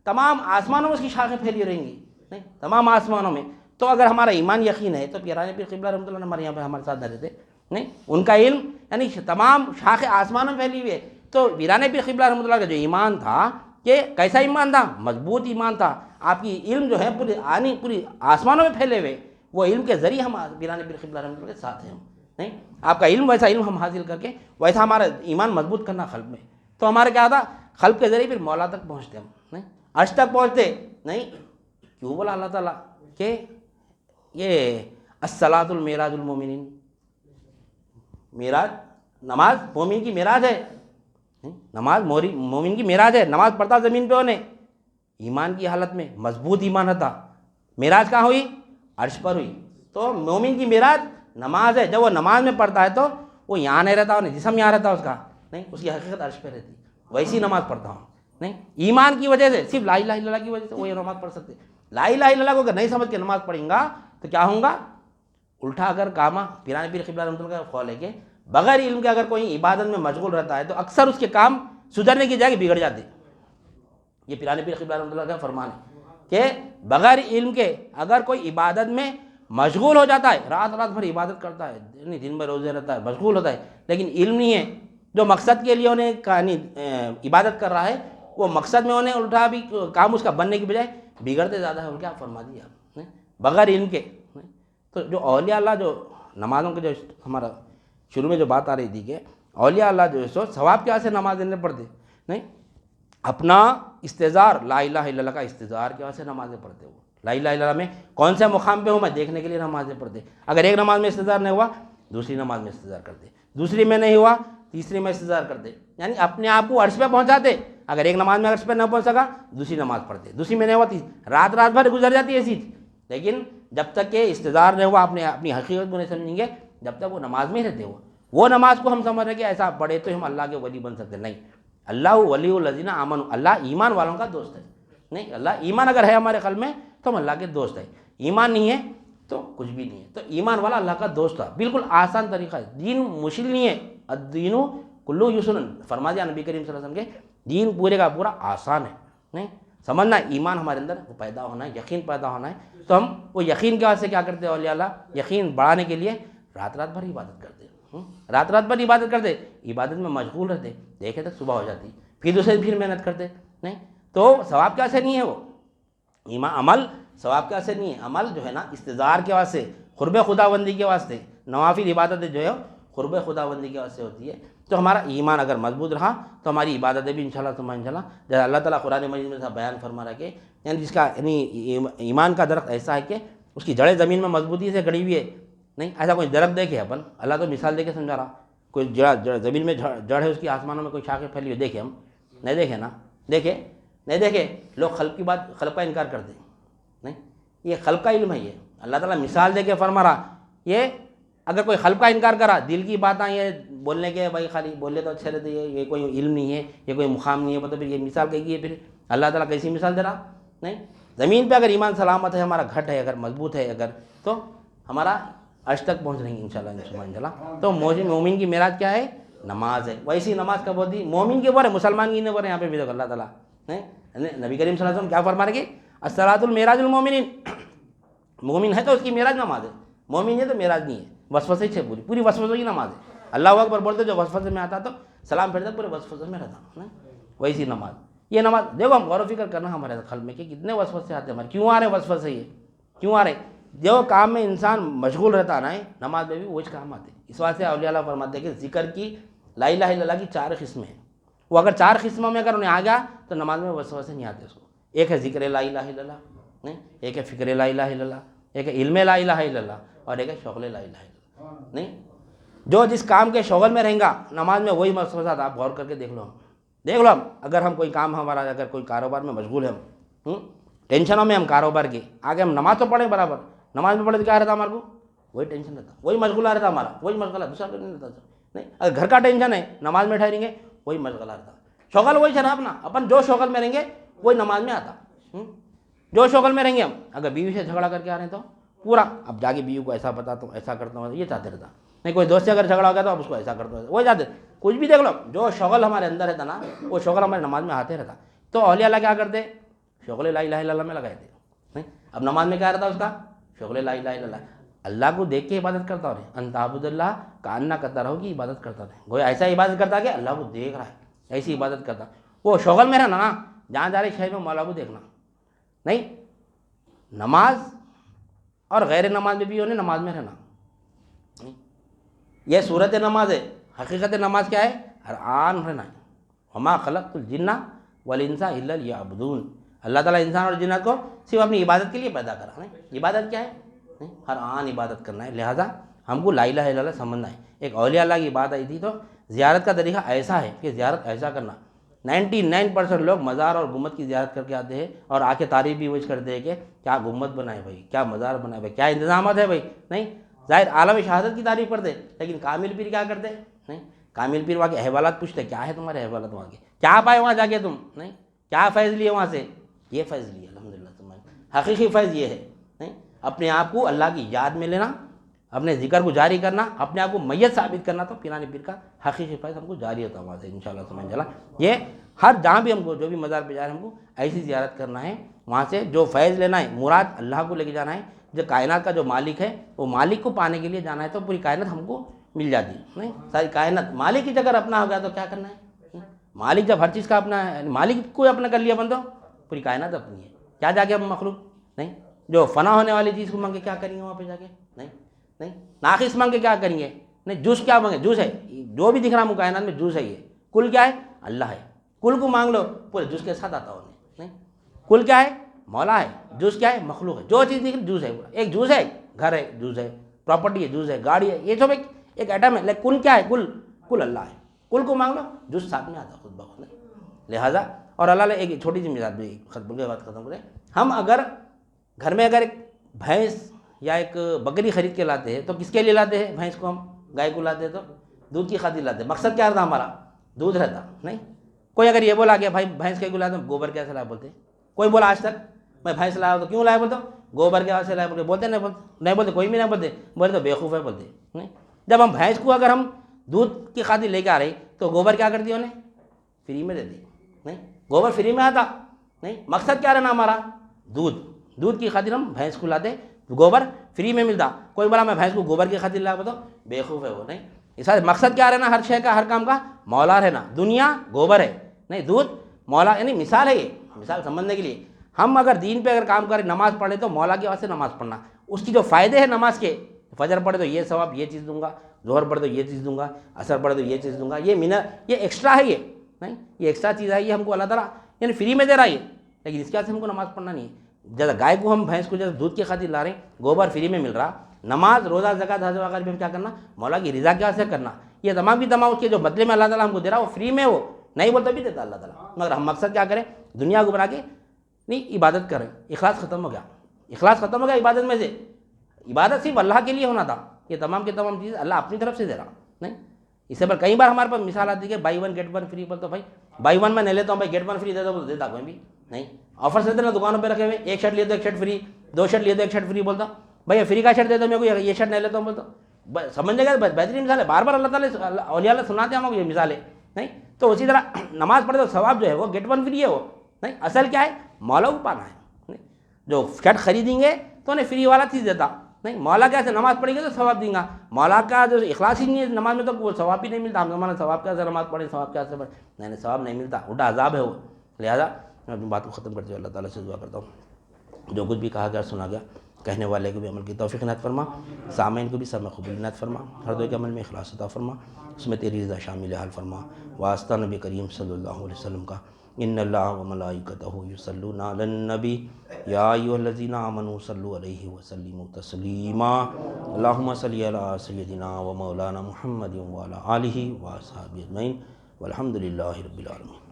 [SPEAKER 1] تمام آسمانوں میں اس کی شاخیں پھیلی رہیں گی، نہیں، تمام آسمانوں میں۔ تو اگر ہمارا ایمان یقین ہے تو پیرانے پیر قبلہ رحمۃ اللہ ہمارے یہاں پہ ہمارے ساتھ رہتے، نہیں، ان کا علم یعنی تمام شاخیں آسمانوں میں پھیلی ہوئی ہے۔ تو پیرانے پیر قبلہ رحمۃ اللہ کا جو ایمان تھا کہ کیسا ایمان تھا؟ مضبوط ایمان تھا۔ آپ کی علم جو ہے پوری آسمانوں میں پھیلے ہوئے، وہ علم کے ذریعے ہم پیرانے پیر قبلہ رحمۃ اللہ کے ساتھ ہیں، نہیں، آپ کا علم ویسا علم ہم حاصل کر کے ویسا ہمارا ایمان مضبوط کرنا قلب میں، تو ہمارا کیا تھا؟ قلب کے ذریعے پھر مولا تک پہنچتے ہم، نہیں، عرش تک پہنچتے، نہیں۔ کیوں بولا اللہ تعالیٰ کہ یہ الصلاۃ المعراج المومنین، معراج نماز مومن کی معراج ہے، نماز مومن کی معراج ہے، نماز پڑھتا زمین پہ ہونے ایمان کی حالت میں مضبوط ایمان رہتا، معراج کہاں ہوئی؟ عرش پر ہوئی۔ تو مومن کی معراج نماز ہے، جب وہ نماز میں پڑھتا ہے تو وہ یہاں نہیں رہتا، انہیں جسم یہاں رہتا اس کا، نہیں، اس کی حقیقت عرش پہ رہتی، ویسی نماز پڑھتا ہوں، نہیں، ایمان کی وجہ سے، صرف لا الہ الا اللہ کی وجہ سے وہ یہ نماز پڑھ سکتے۔ لا الہ الا اللہ کو اگر نہیں سمجھ کے نماز پڑھیں گا تو کیا ہوں گا؟ الٹا اگر کاما پیرانے پیر قبلہ رحمۃ اللہ کا قول ہے کہ بغیر علم کے اگر کوئی عبادت میں مشغول رہتا ہے تو اکثر اس کے کام سدھرنے کی جگہ بگڑ جاتے، یہ پیرانے پیر قبلہ رحمۃ اللہ کا فرمان ہے کہ بغیر علم کے اگر کوئی عبادت میں مشغول ہو جاتا ہے، رات بھر عبادت کرتا ہے، دن بھر روزے رہتا ہے، مشغول ہوتا ہے، لیکن علم نہیں ہے، جو مقصد کے لیے انہیں عبادت کر رہا ہے وہ مقصد میں انہیں الٹا بھی کام اس کا بننے کی بجائے بگڑتے زیادہ ہے، ان کیا فرما دیا آپ نے بغیر علم کے۔ تو جو اولیاء اللہ جو نمازوں کے جو ہمارا شروع میں جو بات آ رہی تھی کہ اولیاء اللہ جو ہے سو ثواب کیا سے نماز دینے پڑھتے، نہیں، اپنا استظہار لا الہ الا اللہ کا استظہار کیا سے نمازیں پڑھتے، وہ لا الہ الا اللہ میں کون سے مقام پہ ہوں میں دیکھنے کے لیے نمازیں پڑھتے، اگر ایک نماز میں استظہار نہیں ہوا دوسری نماز میں استظہار کرتے، دوسری میں نہیں ہوا تیسری میں استظہار کرتے، یعنی اپنے آپ کو عرش پہ پہنچاتے، اگر ایک نماز میں عرش پہ نہ پہنچ سکا دوسری نماز پڑھتے، دوسری میں نہیں ہوا تیسری، رات بھر گزر جاتی ہے ایسی، لیکن جب تک کہ استظہار نہیں ہوا اپنی حقیقت کو نہیں سمجھیں گے جب تک وہ نماز میں ہی رہتے، وہ وہ نماز کو ہم سمجھ رہے کہ ایسا پڑھے تو ہم اللہ کے ولی بن سکتے، نہیں، اللہ ولی الذین آمنوا، اللہ ایمان والوں کا دوست ہے، نہیں، اللہ ایمان اگر ہے ہمارے قلب میں تو ہم اللہ کے دوست ہیں، ایمان نہیں ہے تو کچھ بھی نہیں ہے، تو ایمان والا اللہ کا دوست تھا، بالکل آسان طریقہ ہے، دین مشکل نہیں ہے، الدین کلو یسر، فرما دیا نبی کریم صلی اللہ علیہ وسلم کے دین پورے کا پورا آسان ہے، نہیں، سمجھنا ایمان ہمارے اندر وہ پیدا ہونا ہے، یقین پیدا ہونا ہے، تو ہم وہ یقین کے واسطے کیا کرتے ہیں اولیاء اللہ، یقین بڑھانے کے لیے رات رات بھر عبادت کرتے ہیں، رات رات بھر عبادت کرتے، عبادت میں مشغول رہتے، دیکھے تک صبح ہو جاتی، پھر دوسرے پھر محنت کرتے، نہیں، تو ثواب کے واسطے نہیں ہے وہ ایمان، عمل ثواب کے واسطے نہیں ہے، عمل جو ہے نا استظہار کے واسطے، قرب خداوندی کے واسطے، نوافل عبادتیں جو ہے قرب خداوندی کے واسطے ہوتی ہے، تو ہمارا ایمان اگر مضبوط رہا تو ہماری عبادتیں بھی انشاءاللہ ثم انشاءاللہ، جیسے اللہ تعالیٰ قرآن مجید میں بیان فرما رہا ہے کہ یعنی جس کا یعنی ایمان کا درخت ایسا ہے کہ اس کی جڑیں زمین میں مضبوطی سے گڑی ہوئی ہے، نہیں، ایسا کوئی درخت دیکھے اپن، اللہ تو مثال دے کے سمجھا رہا، کوئی جڑ زمین میں جڑ ہے اس کی، آسمانوں میں کوئی شاخیں پھیلی ہوئی دیکھے ہم، نہیں دیکھے نا، دیکھے نہیں دیکھے، لوگ خلق کی بات، خلق کا انکار کرتے ہیں، نہیں، یہ خلق کا علم ہے، یہ اللہ تعالیٰ مثال دے کے فرما رہا، یہ اگر کوئی خلق کا انکار کرا، دل کی باتیں یہ بولنے کے بھائی خالی بولے تو اچھے رہتے، یہ کوئی علم نہیں ہے، یہ کوئی مقام نہیں ہے، تو پھر یہ مثال کہے گی ہے، پھر اللہ تعالیٰ کیسی مثال دے رہا، نہیں، زمین پہ اگر ایمان سلامت ہے، ہمارا گھٹ ہے اگر مضبوط ہے اگر، تو ہمارا عرش تک پہنچ رہیں گے انشاءاللہ، تو مومن کی معراج کیا ہے، نماز ہے، ویسی نماز کب ہوتی، مومن کے بولے مسلمان کی نہیں بولے، یہاں پہ بھی دیکھو اللہ تعالیٰ نبی کریم صلی اللہ علیہ وسلم کیا فرما رہے کہ الصلاۃ المعراج المومنین، مومن ہے تو اس کی معراج نماز ہے، مومن ہے تو معراج نہیں ہے، وسوسے سے پوری وسوسوں کی نماز ہے، اللہ اکبر بولتے جو وسوسے میں آتا تو سلام پھیرتا پورے وسوسے میں رہتا، ویسی نماز، یہ نماز دیکھو ہم غور و فکر کرنا ہمارے قلب میں کہ کتنے وسوسے آتے ہیں ہمارے، کیوں آ رہے وسوسے، یہ کیوں آ رہے، جو کام میں انسان مشغول رہتا نا، نماز میں بھی وہی کام آتے، اس واسطے اولیاء اللہ فرماتے ہیں کہ ذکر کی لا الہ الا اللہ کی 4 قسمیں ہیں، وہ اگر 4 قسموں میں اگر انہیں آ گیا تو نماز میں وسوسے نہیں آتے اس کو، ایک ہے ذکر لا الہ الا اللہ، نہیں، ایک ہے فکر لا الہ الا اللہ، ایک ہے علم لا الہ الا اللہ، اور ایک ہے شغل لا الہ الا اللہ، نہیں، جو جس کام کے شغل میں رہیں گا نماز میں وہی وسوسات، آپ غور کر کے دیکھ لو ہم اگر ہم کوئی کام ہمارا اگر کوئی کاروبار میں مشغول ہے ہم ٹینشنوں میں ہم کاروبار کے آگے، ہم نماز تو پڑھیں برابر، نماز میں پڑھے تو کیا رہتا ہمارے کو، وہی ٹینشن رہتا، وہی مشغلہ رہتا ہمارا، وہی مشغلہ، دوسرا نہیں رہتا، نہیں، اگر گھر کا ٹینشن ہے نماز میں ٹھہریں گے وہی مشغلہ رہتا، شغل وہی ہے نا اپنا، اپن جو شغل میں رہیں گے وہی نماز میں آتا، جو شغل میں رہیں گے ہم، اگر بیوی سے جھگڑا کر کے آ رہے ہیں تو پورا اب جا کے بیوی کو ایسا بتاتا ہوں، ایسا کرتا ہوں، یہ چاہتے رہتا، نہیں، کوئی دوست سے اگر جھگڑا ہو گیا تو اب اس کو ایسا کرتا ہوں، وہی چاہتے، کچھ بھی دیکھ لو، جو شغل ہمارے اندر رہتا نا وہ شغل ہمارے نماز میں آتے رہتا، تو اولیاء اللہ کیا کرتے، شغل لا الہ الا اللہ میں لگائے تھے، نہیں، اب نماز میں کیا رہتا اس کا، شغل لا الہ الا اللہ، اللہ کو دیکھ کے عبادت کرتا رہے، ان تعبد اللہ کأنک ترہ کی عبادت کرتا رہے، گویا ایسا عبادت کرتا کہ اللہ کو دیکھ رہا ہے، ایسی عبادت کرتا، وہ شغل میں رہنا نا، جہاں جا رہے شہر میں مولا کو دیکھنا، نہیں، نماز اور غیر نماز میں بھی انہیں نماز میں رہنا، یہ صورت نماز ہے، حقیقت نماز کیا ہے، ہر آن رہنا ہے، وما خلقت الجن والانس الا لیعبدون، اللہ تعالیٰ انسان اور جنات کو صرف اپنی عبادت کے لیے پیدا کرا ہے، عبادت کیا ہے، ہر آن عبادت کرنا ہے، لہذا ہم کو لا الہ الا اللہ سمجھنا ہے، ایک اولیاء اللہ کی بات آئی تھی تو زیارت کا طریقہ ایسا ہے کہ زیارت ایسا کرنا، 99% لوگ مزار اور گنبد کی زیارت کر کے آتے ہیں اور آ کے تعریف بھی وہی کرتے ہیں کہ کیا گنبد بنائے بھائی، کیا مزار بنائے بھائی، کیا انتظامات ہے بھائی، نہیں، ظاہر عالم شہادت کی تعریف کرتے، لیکن کامل پیر کیا کرتے، نہیں، کامل پیر وہاں کے احوالات پوچھتے، کیا ہے تمہارے احوالات وہاں کے، کیا پائے وہاں جا کے تم، نہیں، کیا فیض لیے وہاں سے، یہ فیض لیے الحمدللہ تمہارے، حقیقی فیض یہ ہے، نہیں، اپنے آپ کو اللہ کی یاد میں لینا، اپنے ذکر کو جاری کرنا، اپنے آپ کو میت ثابت کرنا، تو پیرانے پیر کا حقیقی فیض ہم کو جاری ہوتا ہے وہاں سے انشاءاللہ سمجھ جلا، یہ ہر جہاں بھی ہم کو جو بھی مزار پہ جا رہے ہیں ہم کو ایسی زیارت کرنا ہے، وہاں سے جو فیض لینا ہے، مراد اللہ کو لے کے جانا ہے، جو کائنات کا جو مالک ہے وہ مالک کو پانے کے لیے جانا ہے، تو پوری کائنات ہم کو مل جاتی ہے، نہیں، ساری کائنات مالک کی جگہ اپنا ہو گیا تو کیا کرنا ہے، مالک جب ہر چیز کا اپنا ہے، مالک کو اپنا کر لیا بندو، پوری کائنات اپنی ہے، کیا جا کے ہم مخلوق، نہیں، جو فنا ہونے والی چیز کو مانگے کیا کریں گے وہاں پہ جا کے، نہیں، نہیں، ناقص مانگ کے کیا کریں گے، نہیں، جوس کیا مانگے، جوس ہے، جو بھی دکھ رہا ہم کائنات میں جوس ہے، یہ کل کیا ہے، اللہ ہے، کل کو مانگ لو پورے جوس کے ساتھ آتا انہیں، نہیں، کل کیا ہے، مولا ہے، جوس کیا ہے، مخلوق ہے، جو چیز دکھ رہی جوس ہے، ایک جوس ہے، گھر ہے جوس ہے، پراپرٹی ہے جوس ہے، گاڑی ہے، یہ سب ایک ایٹم ہے، لیکن کل کیا ہے، کل اللہ ہے، کل کو مانگ لو جوس ساتھ میں آتا خود بخود، لہٰذا، اور اللہ نے ایک چھوٹی سی مثال بھی ختم کے بات ختم کریں، ہم اگر گھر میں اگر ایک بھینس یا ایک بکری خرید کے لاتے ہیں تو کس کے لیے لاتے ہیں، بھینس کو ہم گائے کو لاتے ہیں تو دودھ کی خاطر لاتے. مقصد کیا رہتا ہمارا؟ دودھ رہتا. نہیں کوئی اگر یہ بولا کہ بھائی بھینس کے کیوں لاتے ہیں؟ گوبر کیسے لایا بولتے. کوئی بولا آج تک میں بھینس لایا تو کیوں لایا بولتا ہوں؟ گوبر کے واسطے لایا بولتے نہیں بولتے کوئی بھی نہیں بولتے. بولے تو بیوقوف ہے بولتے. نہیں جب ہم بھینس کو اگر ہم دودھ کی خاطر لے کے آ رہے تو گوبر کیا کرتی انہیں؟ فری میں دے دی. نہیں گوبر فری میں آتا. نہیں مقصد کیا رہنا ہمارا؟ دودھ کی خاطر ہم بھینس کو لاتے, گوبر فری میں ملتا. کوئی بولا میں بھینس کو گوبر کی خاطر لایا بتاؤ, بیوقوف ہے وہ. نہیں اس مقصد کیا رہنا ہر شے کا, ہر کام کا مولا رہنا. دنیا گوبر ہے, نہیں دودھ مولا. یعنی مثال ہے, یہ مثال سمجھنے کے لیے. ہم اگر دین پہ اگر کام کریں, نماز پڑھیں تو مولا کی واسطے نماز پڑھنا. اس کی جو فائدے ہیں نماز کے, فجر پڑھے تو یہ ثواب یہ چیز دوں گا, ظہر پڑھے تو یہ چیز دوں گا, عصر پڑھے تو یہ چیز دوں گا, یہ ایکسٹرا ہے. یہ نہیں یہ ایکسٹرا چیز ہے, یہ ہم کو اللہ تعالیٰ یعنی فری میں دے رہا ہے. لیکن اس کے واسطے ہم کو نماز پڑھنا نہیں ہے. جیسا گائے کو ہم بھینس کو جیسے دودھ کی خاطر لا رہے ہیں, گوبر فری میں مل رہا. نماز روزہ زکوٰۃ حج وغیرہ بھی ہم کیا کرنا؟ مولا کی رضا کے واسطے کرنا. یہ تمام کی تمام اس کے جو بدلے میں اللہ تعالیٰ ہم کو دے رہا وہ فری میں, وہ نہیں بولتا بھی دیتا اللہ تعالیٰ. مگر ہم مقصد کیا کریں؟ دنیا کو بنا کے نہیں عبادت کریں. اخلاص ختم ہو گیا, اخلاص ختم ہو گیا عبادت میں سے. عبادت صرف اللہ کے لیے ہونا تھا. یہ تمام کے تمام چیز اللہ اپنی طرف سے دے رہا. نہیں اس سے پر کئی بار ہمارے پاس مثال آتی ہے کہ buy one get one free. بولتا بھائی بائی ون میں نہیں لیتا ہوں, بھائی گیٹ ون فری دے دو, دیتا کوئی بھی نہیں. آفرس دیتے نا دکانوں پہ رکھے ہوئے, ایک شرٹ لیے تو ایک شرٹ فری, دو شرٹ لیے تو ایک شرٹ فری. بولتا بھائی فری کا شرٹ دے دو میرے کو, یہ شرٹ نہیں لیتا ہوں. بولتا سمجھنے کا بہترین مثال ہے. بار بار اللہ تعالیٰ اولیاء اللہ سناتے ہیں ہم کو یہ مثال ہے. نہیں تو اسی طرح نماز پڑھے تو ثواب جو ہے وہ گیٹ ون فری ہے. وہ نہیں اصل کیا ہے؟ مولا کو پانا ہے. نہیں جو شرٹ خریدیں گے تو انہیں فری والا چیز دیتا. نہیں مولا کیسے نماز پڑھیں گے تو ثواب دیں گا. مولا کا جو اخلاص ہی نہیں ہے نماز میں تو وہ ثواب بھی نہیں ملتا. ہم زمانہ ثواب کیسے نماز پڑھیں, ثواب کیسے پڑھیں؟ نہیں ثواب نہیں ملتا, الٹا عذاب ہے وہ. لہٰذا میں اپنی بات کو ختم کرتے ہوئے اللہ تعالیٰ سے دعا کرتا ہوں, جو کچھ بھی کہا گیا سنا گیا, کہنے والے کو بھی عمل کی توفیق عنایت فرما, سامعین کو بھی سب میں قبول عنایت فرما, ہر دو کے عمل میں اخلاص عطا فرما, اس میں تیری رضا شامل حال فرما. واسطہ نبی کریم صلی اللہ علیہ وسلم کا, ان اللہ و ملائکتہ یصلون علی النبی یا ایھا الذین آمنوا صلوا علیہ وسلموا تسلیما. اللہم صلی علی سیدنا و مولانا محمد وعلی آلہ واصحابہ اجمعین والحمد للہ رب العالمین.